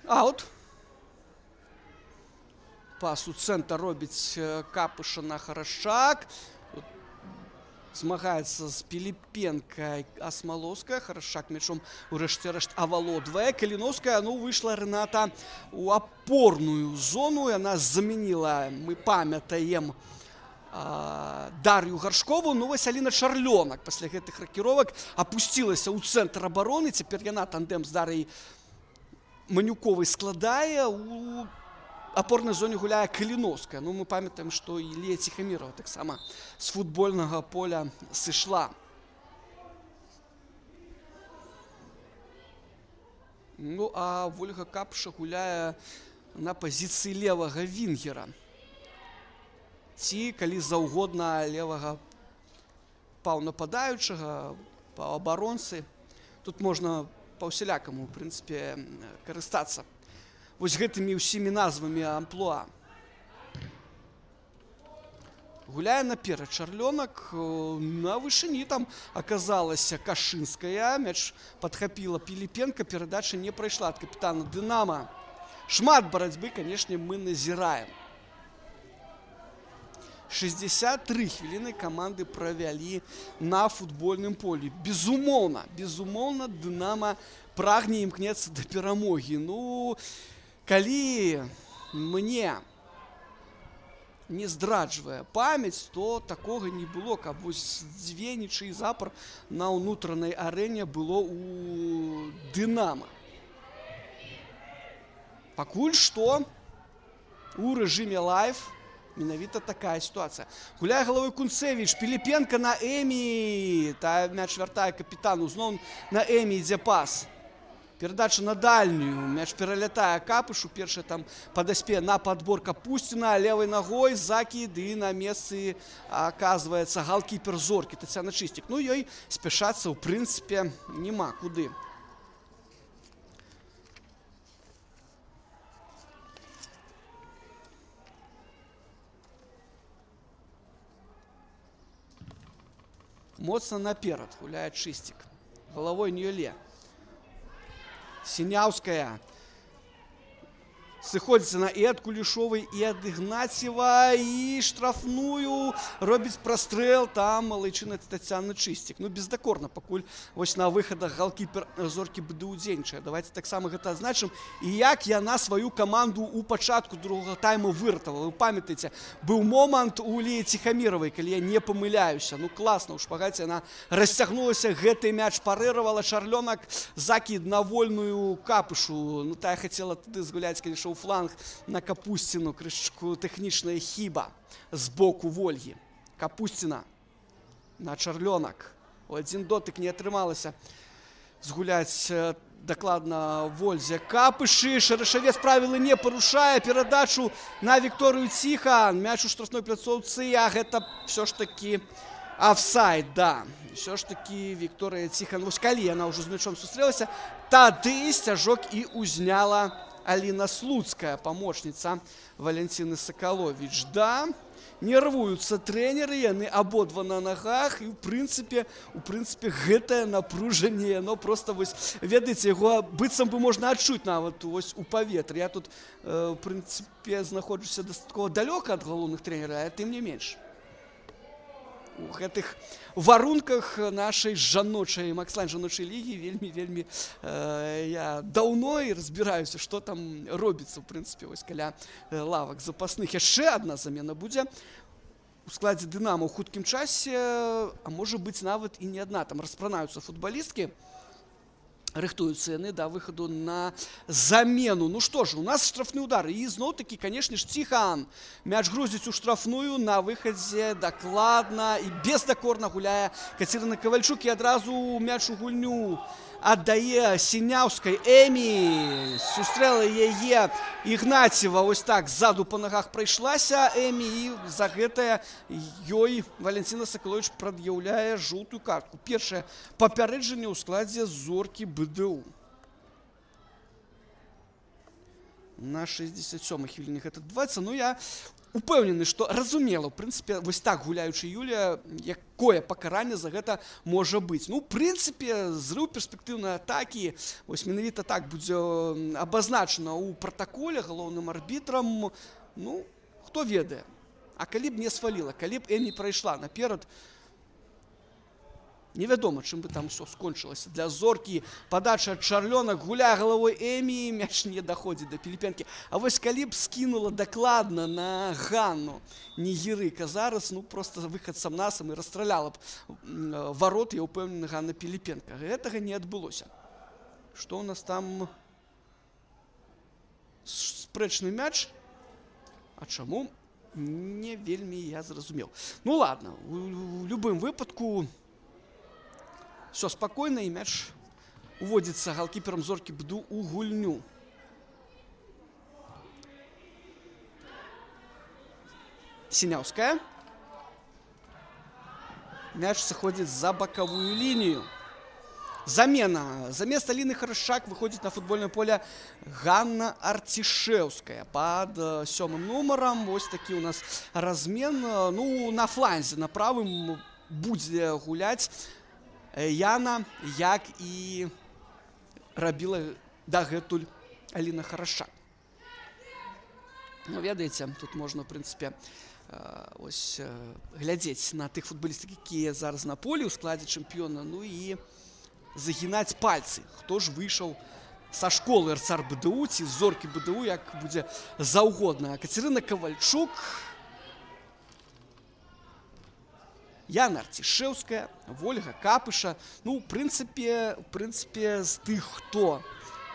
Аут. Пас у цэнтр робіць Капыша на Харашак. Змагаецца з Піліпенка Асмаловская. Харашак мячом урэшце-рэшт авалодвае. Каліновская, ну, выйшла Рената у апорную зону. Яна заменіла, мы памятаем, Дар'ю Гаршкову. Ну, вось Аліна Чарлёнак пасля гэтых ракіровак апусцілася ў цэнтр абароны. Цяпер яна тандем з Дар'яй Манюковай складае. У апорнай зоне гуляе Каліновская. Ну, мы памятаем, што і Лея Ціхамірова таксама з футбольнага поля сышла. Ну, а Вольга Капыша гуляе на пазіцыі левага вінгера. Ці, калі заўгодна, левага паўнападаючага, паўабаронцы. Тут можна па-усялякаму, в прынцыпе, карыстацца вось гэтымі ўсімі назвамі амплуа. Гуляе наперад Чарлёнак. На вышыні там аказалася Кашинская. Мяч падхапіла Піліпенка. Перадача не прайшла ад капітана Дынамо. Шмат барацьбы, канешне, мы назіраем. 63 хвіліны каманды правялі на футбольным полі. Безумоўна, Дынамо прагне імкнецца да перамогі. Ну, калі мне не здраджвае памяць, то такога не было, каб вось дзве нічыі запар на ўнутранай арэне было у Дынамо. Пакуль што у рэжыме лайв менавіта такая сітуацыя. Гуляе галавой Кунцевич, Піліпенка на Эмі. Та мяч вяртае капітану. Зноў на Эмі ідзе пас. Передача на дальнюю. Мяч пералятае Капышу. Першая там падаспе на падбор Капусціна. Левой ногой закід. І на месцы аказваецца галкіпер Зоркі Тацяна Чыстік. Ну, ёй спяшацца, ў прынцыпе, няма куды. Моцна наперад гуляе Чыстік. Галавой Ньоле. Сіняўская. сыходзіцца на і ад Кулішовай, і ад Ігнацьева, і штрафную робіць прастрэл там малайчына Тацяна Чыстік. Ну, бездакорна, пакуль вось на выхадах галкіпер Зоркі БДУ дзейнічае. Давайте таксама гэта адзначым. І як яна сваю каманду ў пачатку другога тайма выратавала. Вы памятаеце, быў момант у Ліі Ціхаміравай, калі я не памыляюся. Ну, класна, у шпагаце яна расцягнулася, гэты мяч парыравала, Шарлёнак закід на вольную Капышу. Ну, тая хацела туды згуляць, калі ішоў фланг на Капусціну, крышачку тэхнічная хіба з боку Вольгі. Капусціна на Шарлёнак. У адзін дотык не атрымалася згуляць дакладна Вользе. Капышы, Шарышавец правілы не парушае, перадачу на Вікторыю Ціхан. Мяч у штрафной пляцоўцы, а гэта ўсё ж такі офсайд, да. Ўсё ж такі Вікторыя Ціхан, вось калі яна ўжо з мячом сустрэлася, тады сцяжок і узняла Аліна Слуцкая, памочніца Валентины Сакаловіч. Да, нервуюцца трэнеры, яны абодва на нагах, і ў прынцыпе гэтае напружанне, яно проста вось, ведаеце, яго быццам бы можна адчуць нават вось у паветры. Я тут, у прынцыпе, знаходжуся дастаткова далёка ад галоўных трэнераў, а тым не менш. У гэтых варунках нашай жаночай, Макслайн жаночай лігі вельмі я даўно і разбіраюся, што там робіцца, у прынцыпе, вось каля лавак запасных. Яшчэ адна замена будзе у складзе Дынамо ў хуткім часе, а можа быць нават і не адна. Там распранаюцца футбалісткі, рыхтуюцца яны да выхаду на замену. Ну што ж, у нас штрафны удар. І зноў-такі, канешне ж, Ціхан. Мяч грузіць у штрафную, на выхадзе дакладна і бездакорна гуляе Кацярына Кавальчук, і адразу мяч у гульню аддае Сіняўскай. Эмі сустрэла яе Ігнацьева, вось так ззаду па нагах прайшлася Эмі, і за гэтае ёй Валентина Сакаловіч прад'яўляе жоўтую картку. Першае папярэджанне ў складзе Зоркі БДУ. На 67-й хвіліне гэта адбываецца. Ну, я упэўнены, што разумела, у прынцыпе, вось так гуляючы Юлія, якое пакаранне за гэта можа быць. Ну, у прынцыпе, зрыў перспектыўнай атакі, вось менавіта так будзе абазначана ў пратаколе галоўным арбітрам. Ну, хто ведае. А калі б не сваліла, калі б Эмі прайшла наперад, невядома, чым бы там все скончылася. Для Зоркі падача ад Шарлёнак, гуляе галавой Эмі, мяч не даходзіць да Піліпенкі. А вось калі б скінула дакладна на Ганну Нігерыка зараз, ну, просто выхад сам-насам і расстраляла б варот, я ўпэўнены, Ганна Піліпенка. Гэтага не адбылося. Што ў нас там? Спрэчны мяч. А чаму? Не вельмі я зразумеў. Ну, ладно, у любым выпадку все спокойно, и мяч уводится голкипером Зорки БДУ у гульню. Синяўская. Мяч заходит за боковую линию. Замена. За место Алины Харышак выходит на футбольное поле Ганна Артишевская. Под 7-м номером. Вот такие у нас размен. Ну, на фланзе, на правым будет гулять Яна, як і рабіла дагэтуль Аліна Харышак. Ну, ведаеце, тут можна, в прынцыпе, ось глядзець на тых футбалістак, якія зараз на полі ў складзе чэмпіёна, ну і загінаць пальцы. Хто ж выйшаў са школы РЦР БДУ ці з Зоркі БДУ, як будзе заўгодна. Кацярына Кавальчук, Яна Артишевская, Вольга Капыша. Ну, в прынцыпе, з тых, хто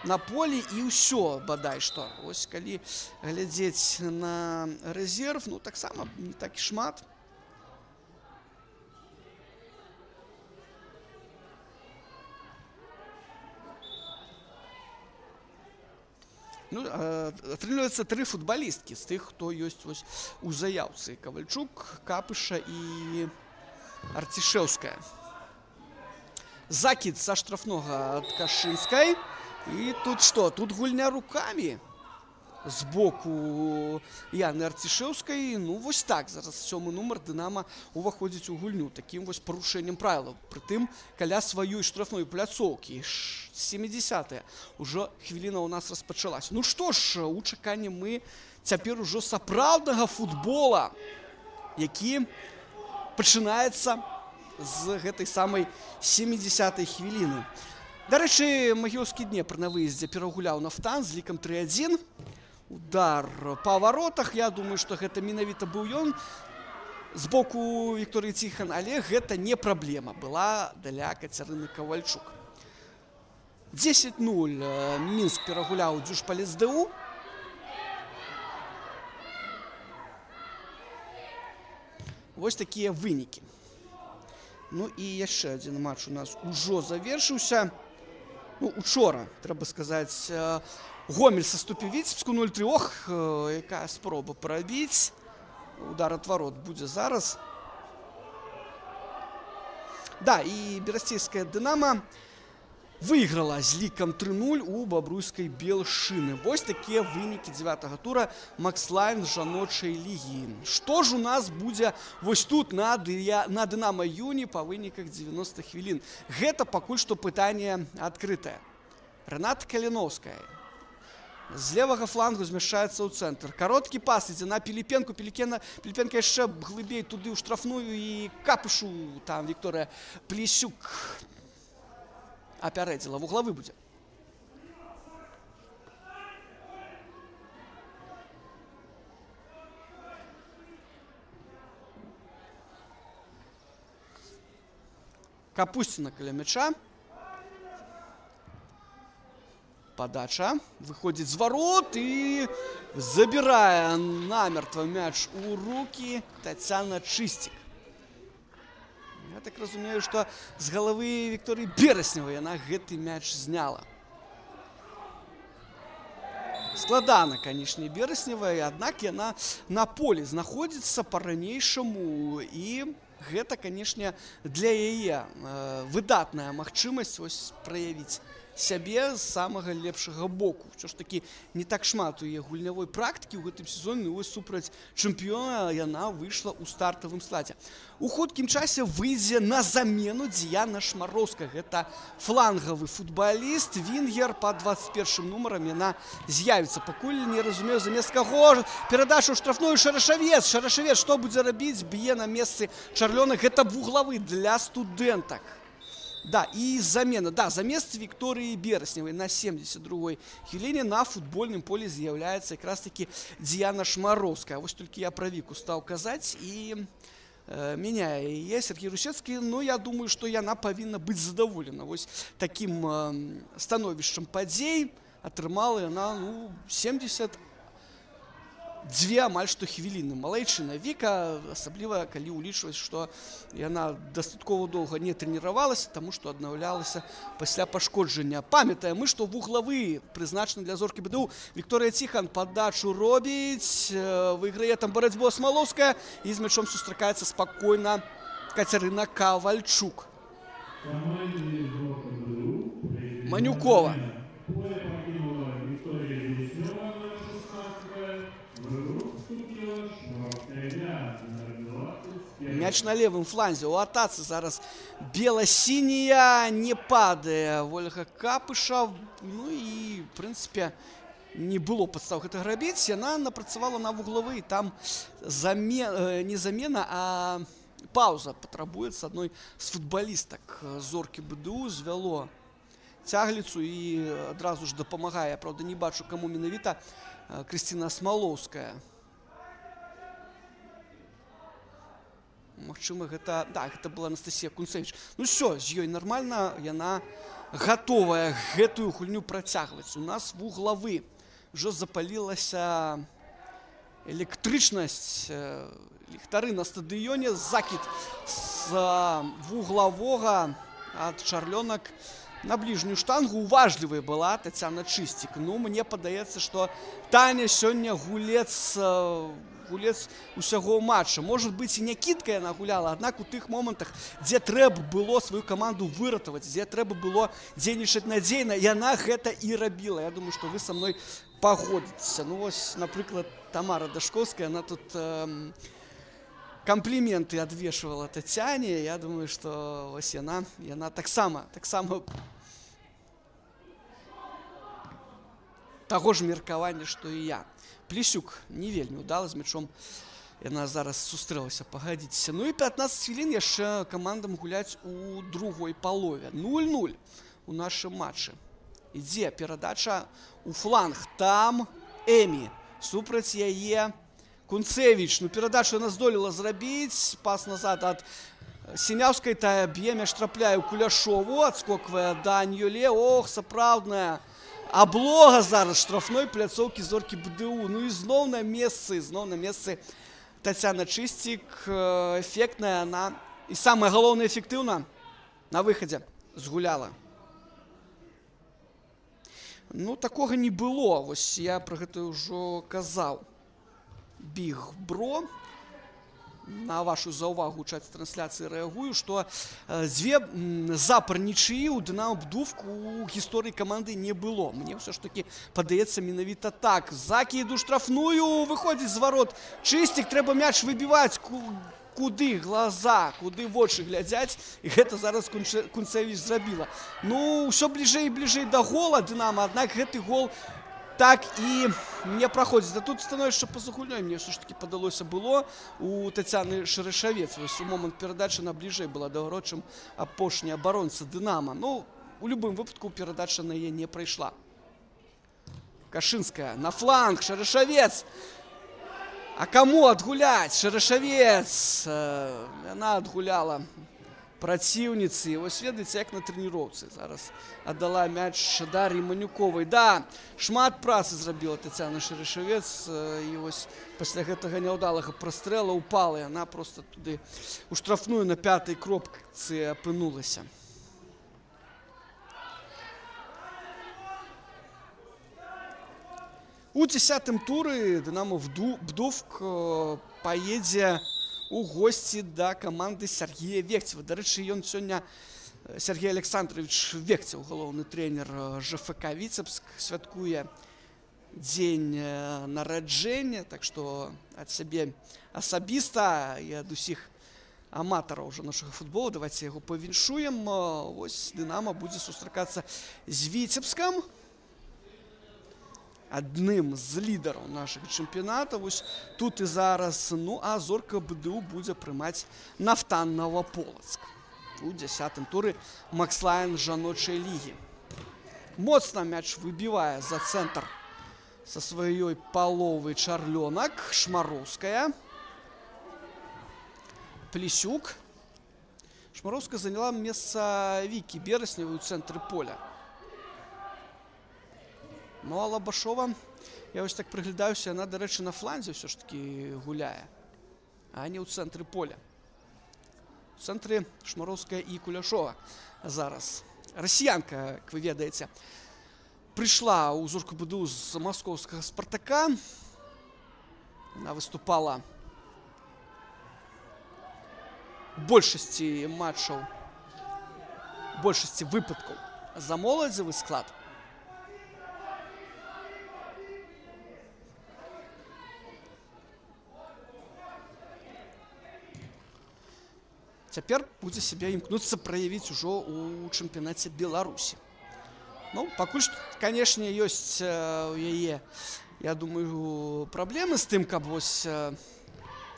на полі, і ўсё, бадай што. Ось, калі глядзець на рэзерв, ну, таксама не так і шмат. Ну, атрымліваецца 3 футбалісткі з тых, хто ёсць ось у заяўцы. Кавальчук, Капыша і Артишевская. Закид со штрафного от Кашинской. И тут что? Тут гульня руками. з боку Яны Арцішэўскай. Ну, вось так, зараз 7-й нумар Дынама уваходзіць у гульню такім вось парушэннем правілаў. Прытым, каля сваёй штрафной пляцоўкі. 70-я ўжо хвіліна ў нас распачалася. Ну што ж, у чаканні мы цяпер ужо сапраўднага футбола, які пачынаецца з гэтай самай 70-й хвіліны. Дарэчы, магілёўскі Днепр на выездзе перагуляў Нафтан з лікам 3-1. Удар па варотах. Я думаю, што гэта менавіта быў ён з боку Вікторыі Ціхан, але гэта не праблема была для Кацярыны Кавальчук. 10-0 Мінск перагуляў Дзюжпалец-ДУ. Вось такія вынікі. Ну і яшчэ адзін матч у нас ужо завершыўся. Ну, учора, трэба сказаць, Гомель саступіў Віцебску 0-3. Ох, якая спроба прабіць. Удар ад ворот будзе зараз. Да, і берасцейская Дынама выйграла з лікам 3-0 у бабруйскай Белшыны. Вось такія вынікі 9-го тура Макслайн жаночай лігі. Што ж у нас будзе вось тут на Дынама Юні па выніках 90 хвілін? Гэта пакуль што пытанне адкрытае. Рэната Каліноўская з левага флангу змяшчаецца ў цэнтр. Кароткі пас ідзе на Піліпенку. Піліпенка яшчэ глыбей туды ў штрафную і Капышу. Там Вікторыя Плесюк апярэдзіла. Вуглавы будзе. Капусціна каля мяча. Падача. Выходзіць з варот і забірае намертва мяч у рукі Тацяна Чысцік. Я так разумею, што з галавы Вікторыі Берасневай яна гэты мяч зняла. Складана, канечне, Берасневай, аднак яна на полі знаходзіцца па-ранейшаму і гэта, канечне, для яе выдатная магчымасць ось праявіць сябе з самага лепшага боку. Усё ж такі не так шмат у яе гульнявой практыкі ў гэтым сезоне, ось супраць чэмпіёна яна выйшла ў стартавым складзе. У хуткім часе выйдзе на замену Дзіяна Шмароўская. Гэта флангавы футбаліст, вінгер па 21-м нумарам. Яна з'явіцца. Пакуль не разумею, замест каго. Перадача ў штрафную Шарашавец. Шарашавец што будзе рабіць? Б'е на месцы Чарлёна. Гэта вуглавы для студэнтак. Да, і замена. Да, замест Вікторыі Берасневай на 72-й хвіліне на футбольным полі з'яўляецца якраз такі Дзіяна Шмароўская. Вось толькі я пра Віку стаў казаць і мяняе яе Сергей Русецкі. Ну, я думаю, што яна павінна быць задаволена. Вось такім становішчам падзей атрымала яна 72 амаль што хвіліны. Малайчына Віка, асабліва калі ўлічваць, што яна дастаткова доўга не трэніравалася, таму што аднаўлялася пасля пашкоджання. Памятаем мы, што вуглавы прызначаны для зоркі БДУ. Вікторыя Ціхан падачу робіць, выйграе там барацьбу Смалоўская і з мячом сустракаецца спакойна Кацярына Кавальчук. Манюкова. Мяч на левым фланзе. У атацы зараз бела-сіняя, не падае Вольга Капыша. Ну і, в прынцыпе, не было падстаў гэтага рабіць. Яна напрацавала на вуглавы. Там не замена, а пауза патрабуецца адной з футбалістак зоркі БДУ. Звяло цягліцу і адразу ж дапамагае. Правда, не бачу, каму менавіта. Крысціна Смалоўская. Магчыма, гэта была Анастасія Кунцевіч. Ну ўсё, з ёй нармальна, яна гатовая гэтую гульню працягваць. У нас вуглавы. Ужо запалілася электрычнасць, ліхтары на стадыёне. Закід з вуглавога ад чарлёнак на бліжнюю штангу. Уважлівая была Тацяна Чысцік. Ну, мне падаецца, што Таня сёння гулец усяго матча. Может быць, і не кідка яна гуляла, аднак у тых момантах, дзе трэба было сваю каманду выратаваць, дзе трэба было дзейнічаць надзейна, яна гэта і рабіла. Я думаю, што вы са мной пагодзіцца. Ну вось, напрыклад, Тамара Дашковская, она тут комплименты адвешвала Тацяне. Я думаю, што вось яна таксама таго ж меркавання, што і я. Плесюк не вельмі ўдала з мячом. Яна зараз сустрэлася, пагадзіцеся. Ну і 15 хвілін яшчэ камандам гуляць у другой палове. 0-0 у нашым матчы. Ідзе перадача у фланг. Там Эмі. Супраць яе Кунцевіч. Ну, перадачу яна здолела зрабіць. Пас назад ад Сіняўскай. Тая б'е, мяч трапляе ў Куляшову. Адскоквае да Аньёле. Ох, сапраўдная аблога зараз штрафной пляцоўкі Зоркі БДУ. Ну і зноў на месцы Тацяна Чысцік. Эфектная она. І самае галоўнае, эфектыўна на выхадзе згуляла. Ну, такога не было. Вось я пра гэта ўжо казаў. Біг Бро. На вашу заўвагу ў чаце трансляцыі рэагую, што дзве запар нічыі ў Дынамо Бдувку ў гісторыі каманды не было. Мне ўсё ж такі падаецца менавіта так. Закіду штрафную, выходзіць з варот Чысцік, трэба мяч выбіваць. Куды глаза, куды вочы глядзяць, і гэта зараз Кунцевіч зрабіла. Ну, ўсё бліжэй і бліжэй да гола Дынамо, аднак гэты гол так і не праходзіць. Да тут становішча па-за гульнёй, мне ўсё ж такі падалося было у Тацяны Шарышавец. Вось у момант перадачы на бліжэй была да ворот, чым апошні абаронца Дынамо. Ну, у любым выпадку перадача на яе не прайшла. Кашынская на фланг, Шарышавец. А каму адгуляць? Шарышавец. Яна адгуляла праціўніцы. Вось ведаеце, як на трэніроўцы. Зараз аддала мяч Дар'і Манюковай. Да, шмат працы зрабіла Тацяна Шарышавец. І вось пасля гэтага няўдалага прастрэла упала. Яна проста туды у штрафную на 5-й кропцы апынулася. У 10-м туры Дынамо Бдувк паедзе у госці да каманды Сергея Векцева. Дарэчы, ён сёння, Сергей Александрович Векцев, галоўны трэнер ЖФК Віцебск, святкуе дзень нараджэння. Так што ад сябе асабіста і ад усіх аматараў ўжо нашага футбола давайце яго павіншуем. Вось Дынамо будзе сустракацца з Віцебскам, адным з лідараў нашага чэмпіяната. Вось тут і зараз. Ну, а Зорка БДУ будзе прымаць Нафтан Новополацк у 10-м туры Макслайн жаночай лігі. Моцна мяч выбівае за цэнтр са сваёй паловы Чарлёнак. Шмароўская. Плесюк. Шмароўская заняла месца Вікі Берасневай у цэнтры поля. Ну, а Лабашова, я вось так прыглядаюся, яна, дарэчы, на фланзе ўсё ж такі гуляе, а не ў цэнтры поля. У цэнтры Шмароўская і Куляшова зараз. Расіянка, як вы ведаеце, прыйшла ў Зорку БДУ з маскоўскага Спартака. Яна выступала большасці матчаў, большасці выпадкаў за моладзевы склад. Цяпер будзе сябе імкнуцца праявіць ужо ў чэмпіянаце Беларусі. Ну, пакуль што, канешне, ёсць у яе, я думаю, праблемы з тым, каб вось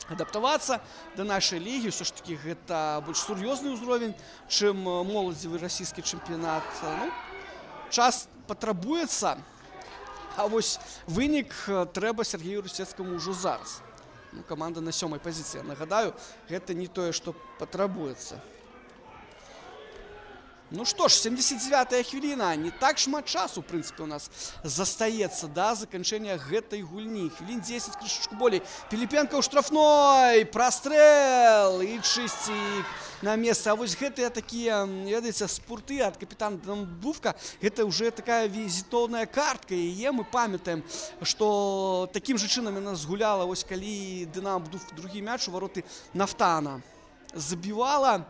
адаптавацца да нашай лігі. Ўсё ж такі гэта больш сур'ёзны ўзровень, чым моладзевы расійскі чэмпіянат. Ну, час патрабуецца, а вось вынік трэба Сергею Русецкаму ўжо зараз. Ну, каманда на 7-й пазіцыі. Нагадаю, гэта не тое, што патрабуецца. Ну што ж, 79-я хвіліна. Не так шмат часу, у прынцыпе, у нас застаецца да заканчэння гэтай гульні. Хвілін 10, крышачку болей. Піліпенка ў штрафной. Прастрэл. І Чысцік на месцы. А вось гэтыя такія, ведаеце, спорты ад капітана Дынамо Бдувка, гэта ўжо такая візітоўная картка. І мы памятаем, што такім жа чынам яна згуляла, вось калі Дынамо Бдувк другі мяч у вароты Нафтана забівала.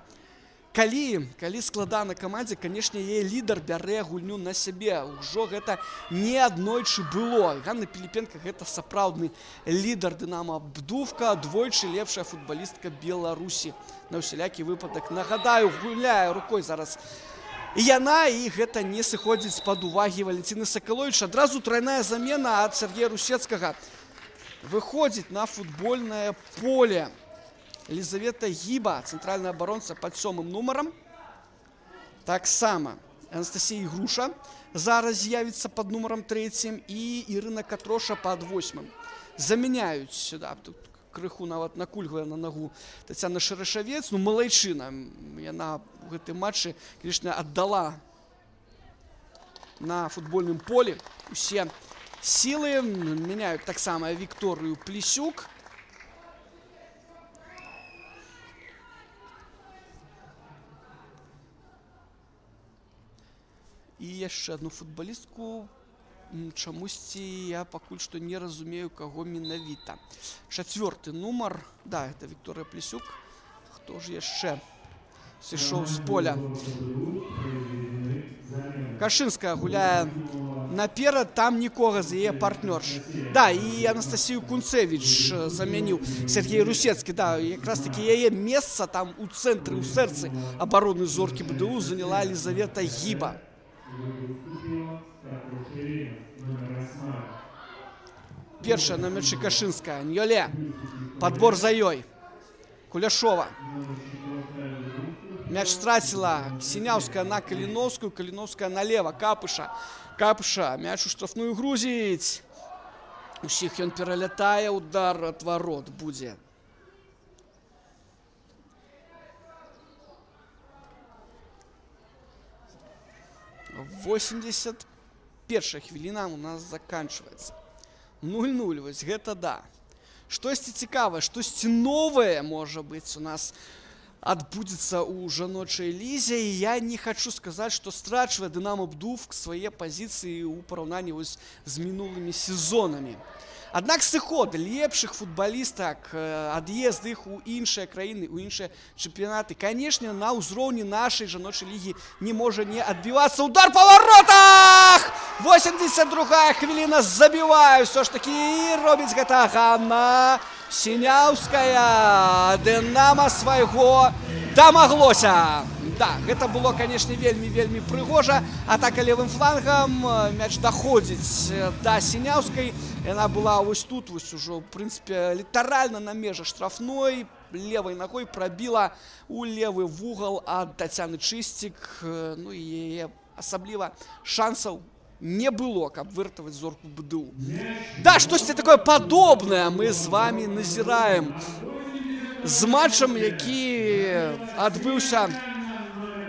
калі складана камандзе, канешне, яе лідар бярэ гульню на сябе. Ужо гэта не аднойчы было. Ганна Піліпенка гэта сапраўдны лідар Дынамо Бдувка, двойчы лепшая футбалістка Беларусі. На ўсялякі выпадак, нагадаю, гуляе рукой зараз і яна, і гэта не сыходзіць з-пад увагі Валентины Сакаловіч. Адразу тройная замена ад Сергея Русецкага. Выходзіць на футбольнае поле Елизавета Гіба, цэнтральная абаронца пад 7-м нумарам. Таксама Анастасія Ігруша зараз з'явіцца пад нумарам 3 і Ірына Катроша пад 8-м. Заменяюць сюда, тут крыху нават накульгвае на нагу Тацяна Шарашавец. Ну, малайчына. Яна ў гэтым матчы, конечно, аддала на футбольным поле усе сілы. Меняют таксама Вікторыю Плесюк. І яшчэ одну футболістку. Чамусьці я пакуль што не разумею, каго менавіта. 4-й нумар. Да, это Вікторыя Плесюк. Хто ж яшчэ сышоў з поля? Кашынская гуляе наперад, там нікога з яе партнёрш. Да, і Анастасію Кунцевіч замяніў Сергей Русецкі. Да, якраз таки яе месца там у цэнтры, у сэрцы абароны зоркі БДУ заняла Елизавета Гіба. Першая на мячы Кашынская. Ньоле. Подбор за ёй. Куляшова. Мяч страціла Сіняўская на Каліновскую. Каліновская налево. Капыша. Капыша. Мяч у штрафную грузіць. Усіх ён пералятае. Удар от ворот будзе. В 81-я хвіліна у нас заканчивается. 0-0, вось гэта да. Штосьці цікавае, штосьці новае, можа быць, у нас адбудзецца ў жаночай лізе. І я не хочу сказаць, што страчвае Дынамо Бдувк свае пазіцыі ў параўнанні вось з мінулымі сезонамі. Аднак сыход лепшых футбалістак, ад'езд іх у іншыя краіны, у іншыя чэмпіянаты, канешне, на ўзроўні нашай жаночай лігі не можа не адбівацца. Удар па воротах! 82-я хвіліна, забівае ўсё ж такі, і робіць гэта Ганна Сіняўская. Дынамо свайго дамаглося. Да, гэта было, канешне, вельмі прыгожа. Атака левым флангам, мяч даходзіць да Сіняўскай. Яна была вось тут, вось ужо, в прынцыпе, літаральна на межах штрафной. Левой ногой пробила у левый вугол ад Тацяны Чыстик. Ну і яе асабліва шансаў не было, каб выратаваць зорку БДУ. Да, штосьці такое падобнае мы з вами назіраем з матчам, які адбыўся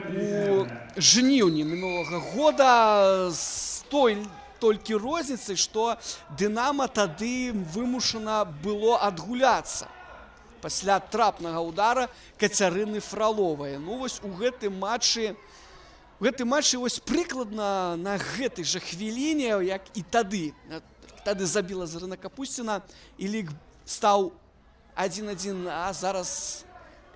у жніўні мінулага года, з той толькі розніцай, што Дынамо тады вымушана было адгуляцца пасля трапнага удара Кацярыны Фроловай. Ну вось у гэтым матчы вось прыкладна на гэтай жа хвіліне, як і тады забіла Зарына Капусціна, і лік стаў 1-1, а зараз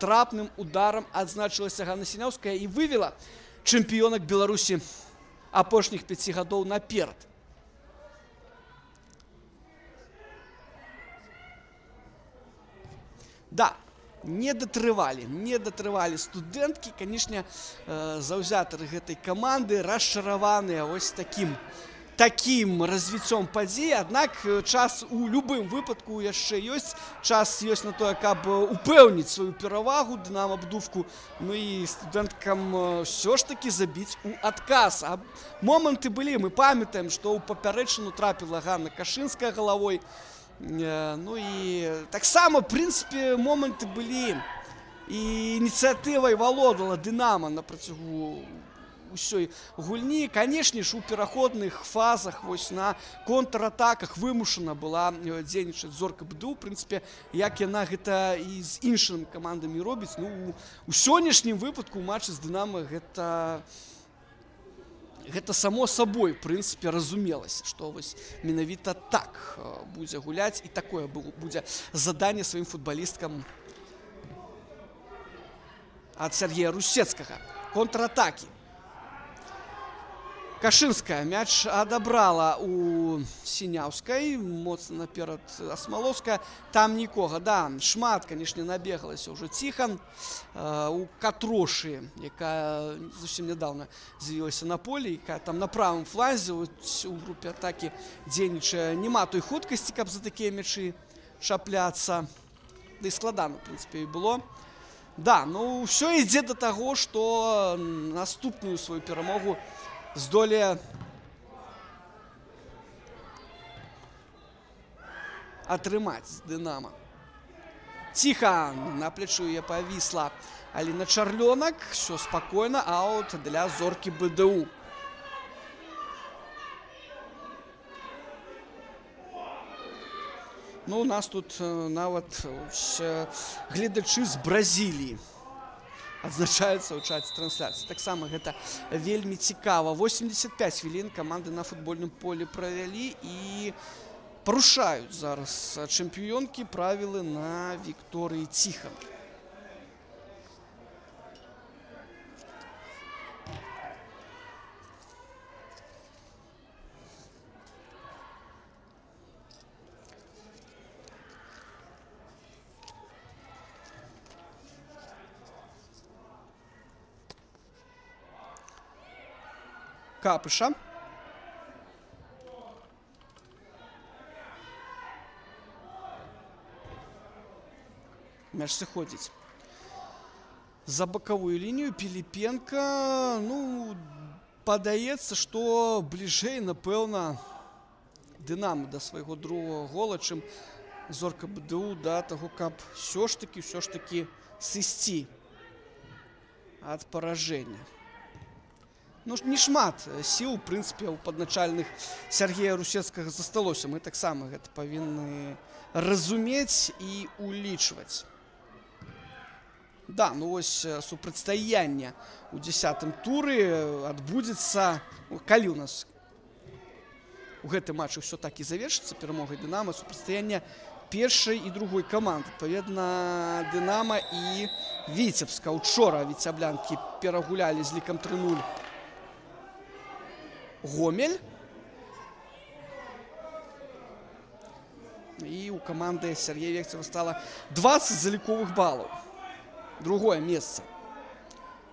трапным ударам адзначылася Ганна Сіняўская і вывела чэмпіёнак Беларусі апошніх 5 гадоў наперад. Да, не датрывалі студэнткі, канешне, заўзятары гэтай каманды расчараваныя вось такім развіццём падзей. Аднак час у любым выпадку яшчэ ёсць. Час ёсць на тое, каб упэўніць сваю перавагу Дынамо Бдувку. Ну і студэнткам ўсё ж такі забіць у адказ. А моманты былі, мы памятаем, што ў папярэчыну трапіла Ганна Кашынская галавой. Ну і таксама, в прынцыпе, моманты былі. І ініцыятывай валодала Дынамо на працягу усёй гульні. Канешне ж, у пераходных фазах, вось на контратаках вымушана была дзейнічаць зорка БДУ. В прынцыпе, як яна гэта і з іншымі камандамі робіць. Ну, у сённяшнім выпадку ў матчы з Дынамо гэта само сабой, в прынцыпе, разумелася, што вось менавіта так будзе гуляць, і такое будзе заданне сваім футбалісткам ад Сергея Русецкага. Контратакі. Кашынская мяч адабрала у Сіняўскай, моцна наперад Асмалоўская, там нікога, да, шмат, канешне, набегалася ўжо Ціхан, у Катрошы, якая зусім нядаўна з'явілася на полі, якая там на правым фланзе у групе атакі дзейнічае, няма той хуткасці, каб за такія мячы чапляцца, да і складана, в прынцыпе, і было. Да, ну, ўсё ідзе да таго, што наступную сваю перамогу здолее атрымаць з Дынама. Ціхан на плечу яе павісла Аліна Чарлёнак. Все спакойна, аут для зоркі БДУ. Ну, у нас тут нават гледачы з Бразіліі адзначаюцца ў чаце трансляцыі. Таксама гэта вельмі цікава. 85 хвілін каманды на футбольным полі правялі і парушаюць зараз чэмпіёнкі правілы на Вікторыі Ціхан. Капыша. Мяч сыходзіць за бакавую лінію. Піліпенка, ну, падаецца, што бліжэй, напэўна, Дынама да свайго другога гола, чым зорка БДУ да таго, каб ўсё ж такі сысці ад паражэння. Ну, не шмат сіл, у прынцыпе, у падначальных Сергея Русецкага засталося. Мы таксама гэта павінны разумець і улічваць. Да, ну вось супрацьстаянне у 10-м туры адбудзецца, калі у нас у гэтым матчы ўсё так і завершыцца перамогай Дынама, супрацьстаянне першай і другой каманды. Адпаведна, Дынама і Віцебска. Учора віцяблянкі перагулялі з лікам 3-0 Гомель. І у каманды Сергея Векцева стала 20 заліковых балаў. Другое месца.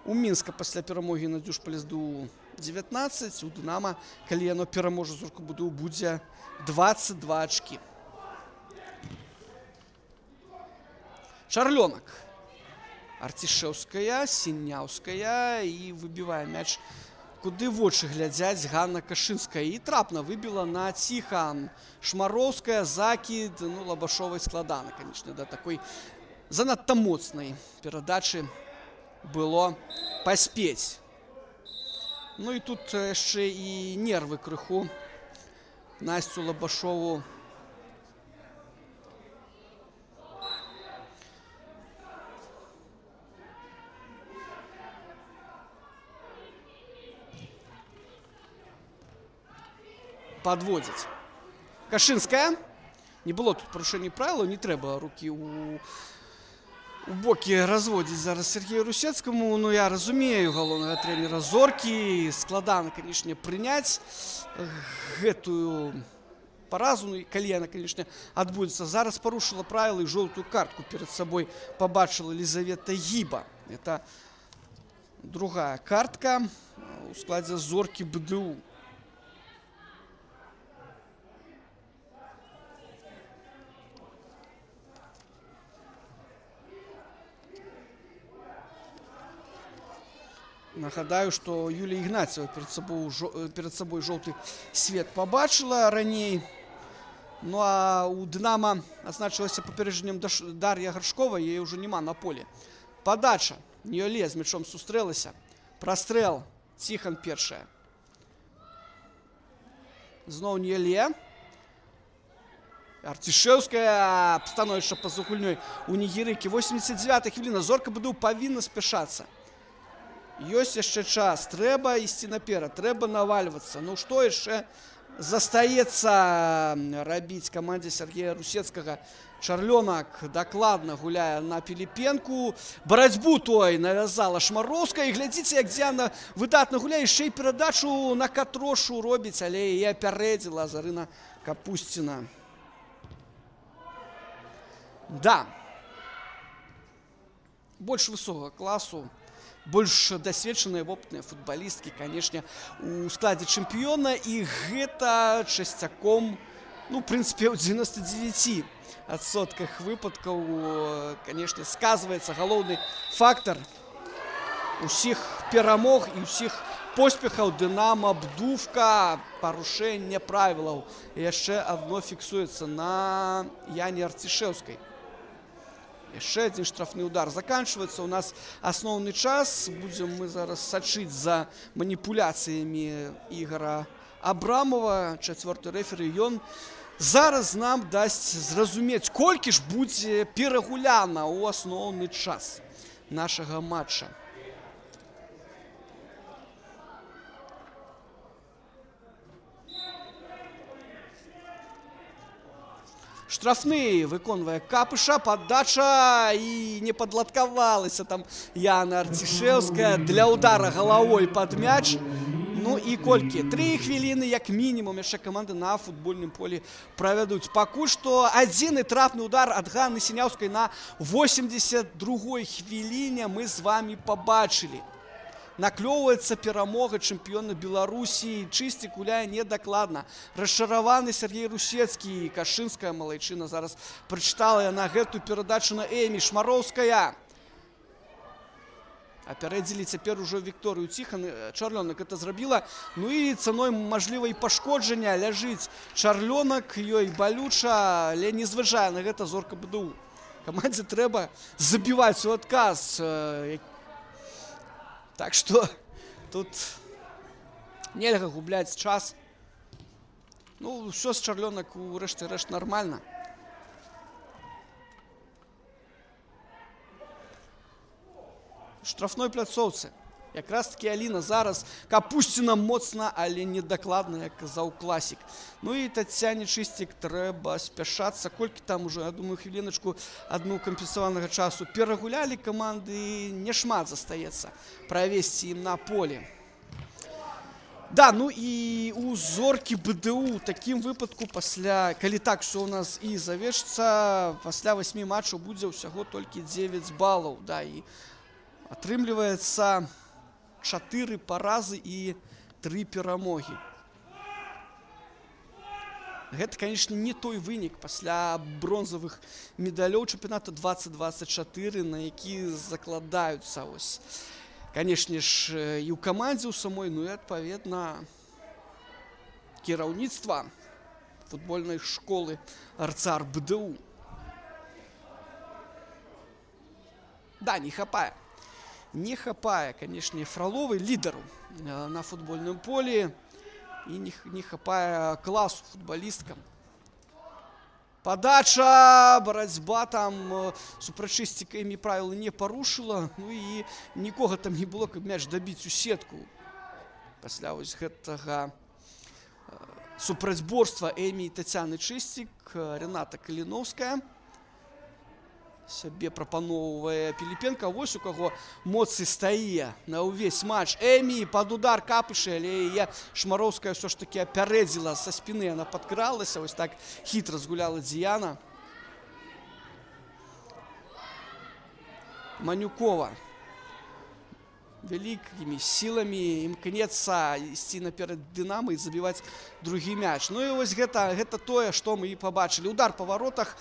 У Мінска пасля перамогі на Дзюшпалезду 19. У Дынама, калі яно пераможа зорку БДУ, будзе 22 ачкі. Чарлёнак. Арцішэўская, Сіняўская і выбівае мяч, куды вочы глядзяць Ганна Кашынская. І трапна выбіла на Ціхан. Шмароўская, закід, ну, Лабашовай складана, канечне, да такой занадта моцнай перадачы было паспець. Ну і тут яшчэ і нервы крыху Насцю Лабашову подводзіць. Кашынская. Не было тут парушэння правілаў, не трэба рукі у бокі разводзіць зараз Сергею Русецкаму. Ну, я разумею галоўнага трэнера зоркі. Складана, канешне, прыняць гэтую паразу. Ну, і калі яна, канешне, адбудзецца. Зараз парушыла правілы і жоўтую картку перад сабой пабачыла Лізавета Гіба. Это другая картка у складзе зоркі БДУ. Нагадаю, што Юлія Ігнацева перад сабой жоўты свет пабачыла раней. Ну, а у Дынама адзначылася папярэджаннем Дар'я Гаршкова, яе ўжо няма на полі. Падача. Ніёле з мячом сустрэлася. Прастрэл. Ціхан першая. Зноў Ніёле. Арцішэўская становішча па-за гульнёй у Нігерыкі. 89-я хвіліна. Зорка БДУ павінна спяшацца. Ёсць яшчэ час. Трэба ісці наперад. Трэба навальвацца. Ну, што яшчэ застаецца рабіць камандзе Сергея Русецкага. Чарлёнак дакладна гуляе на Піліпенку. Барацьбу той навязала Шмароўская. І глядзіце, як Дзяна выдатна гуляе. Яшчэ і перадачу на Катрошу робіць, але і апярэдзіла Зарына Капусціна. Да. Больш высокага класу, больш дасведчаныя вопытныя футбалісткі, канешне, у складзе чэмпіёна. І гэта часцяком, ну, в прынцыпе, ў 99% выпадкаў, канешне, сказваецца галоўны фактар усіх перамог і ўсіх поспехаў Дынамо Бдувка. Парушэнне правілаў яшчэ адно фіксуецца на Яне Арцішеўскай. Яшчэ адзін штрафны удар. Заканчваецца у нас асноўны час. Будзем мы зараз сачыць за маніпуляцыямі Ігора Абрамова. Чацвёрты рэфері, ён зараз нам дасць зразумець, колькі ж будзе перагуляна ў асноўны час нашага матча. Штрафны выконвае Капыша, падача, і не падладкавалася там Яна Арцішеўская для удара галавой пад мяч. Ну і колькі? 3 хвіліны, як мінімум, яшчэ каманды на футбольным полі правядуць. Пакуль што адзіны трапны удар ад Ганны Сіняўскай на 82-й хвіліне мы з вамі пабачылі. Наклёўваецца перамога чэмпіёна Беларусі. Чысцік гуляе недакладна. Расчараваны Сергей Русецкі. Кашынская малайчына зараз прачытала яна гэту перадачу на Эмі. Шмароўская. Апярэдзілі цяпер ужо Вікторыю Ціхан. Чарлёнак гэта зрабіла. Ну і цаной мажлівай пашкоджання ляжыць Чарлёнак. Ёй балюча, але не зважае на гэта Зорка БДУ. Камандзе трэба забіваць у адказ. Так што тут нельга губляць час. Ну, ўсё з Чарлёнак у рэшце-рэшт нармальна. Штрафной пляцоўцы. Якраз-такі Аліна зараз Капусціна моцна, але недакладна, як казаў класік. Ну і Тацяне Чысцік трэба спяшацца. Колькі там ужо, я думаю, хвіліначку адну кампенсаванага часу перагулялі каманды, няшмат застаецца правесці ім на поле. Да, ну і у Зоркі БДУ ў такім выпадку пасля, калі так все у нас і завершыцца, пасля 8 матчаў будзе ўсяго толькі 9 балаў. Да, і атрымліваецца 4 паразы і 3 перамогі. Гэта, канешне, не той вынік пасля бронзавых медалёў чэмпіянату 2024, на які закладаюцца ось, канешне ж, і ў камандзе ў самой, ну і адпаведна кіраўніцтва футбольнай школы Арцар БДУ. Да, не хапае. Не хапае, канешне, Фроловай, лідару на футбольным полі, і не хапае класу футбалісткам. Падача, барацьба там супраць Чысціка імі правілы не парушыла, ну і нікога там не было, каб мяч дабіць у сетку. Пасля вось гэтага супрацьборства Эмі і Тацяны Чысцік, Рената Каліновская сябе прапаноўвае Піліпенка. Вось у каго моцы стае на ўвесь матч. Эмі пад удар Капышы, але яе Шмароўская ўсё ж такі апярэдзіла са спіны, яна падкралася, вось так хітра згуляла Дзіяна. Манюкова вялікімі сіламі імкнецца ісці наперад Дынамо і забіваць другі мяч. Ну і вось гэта тое, што мы і пабачылі. Удар па варотах,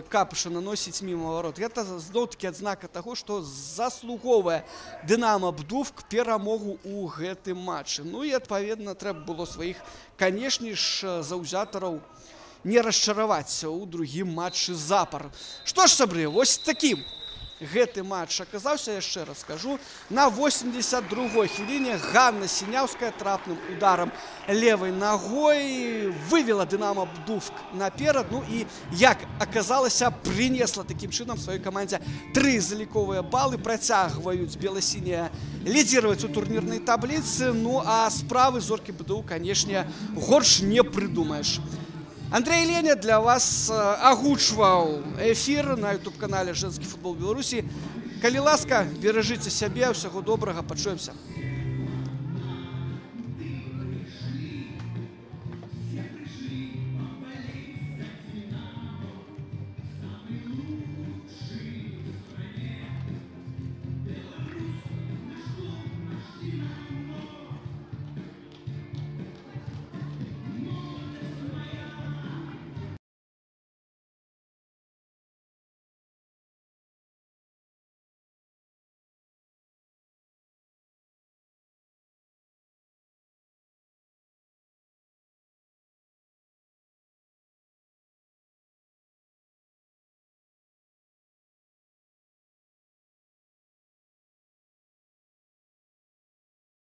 Капыша наносіць міма варот. Гэта зноў-такі адзнака таго, што заслугоўвае Дынамо Бдувк перамогу ў гэтым матчы. Ну і адпаведна трэба было сваіх, канешне ж, заўзятараў не расчараваць у другім матчы запар. Што ж, сябры, вось такім гэты матч аказаўся, яшчэ раз скажу, на 82-й хвіліне Ганна Сіняўская трапным ударам левай ногой вывела Дынамо Бдувк наперад. Ну і, як аказалася, прынесла такім чынам сваёй камандзе 3 заліковыя балы, працягваюць беласінія лідзіраваць у турнірнай табліцы. Ну а справы зоркі БДУ, канешне, горш не прыдумаеш. Андрей Леня для вас агучваў эфір на YouTube-канале «Женский футбол Беларусі». Калі ласка, беражыце сябе, ўсяго добрага, пачуемся.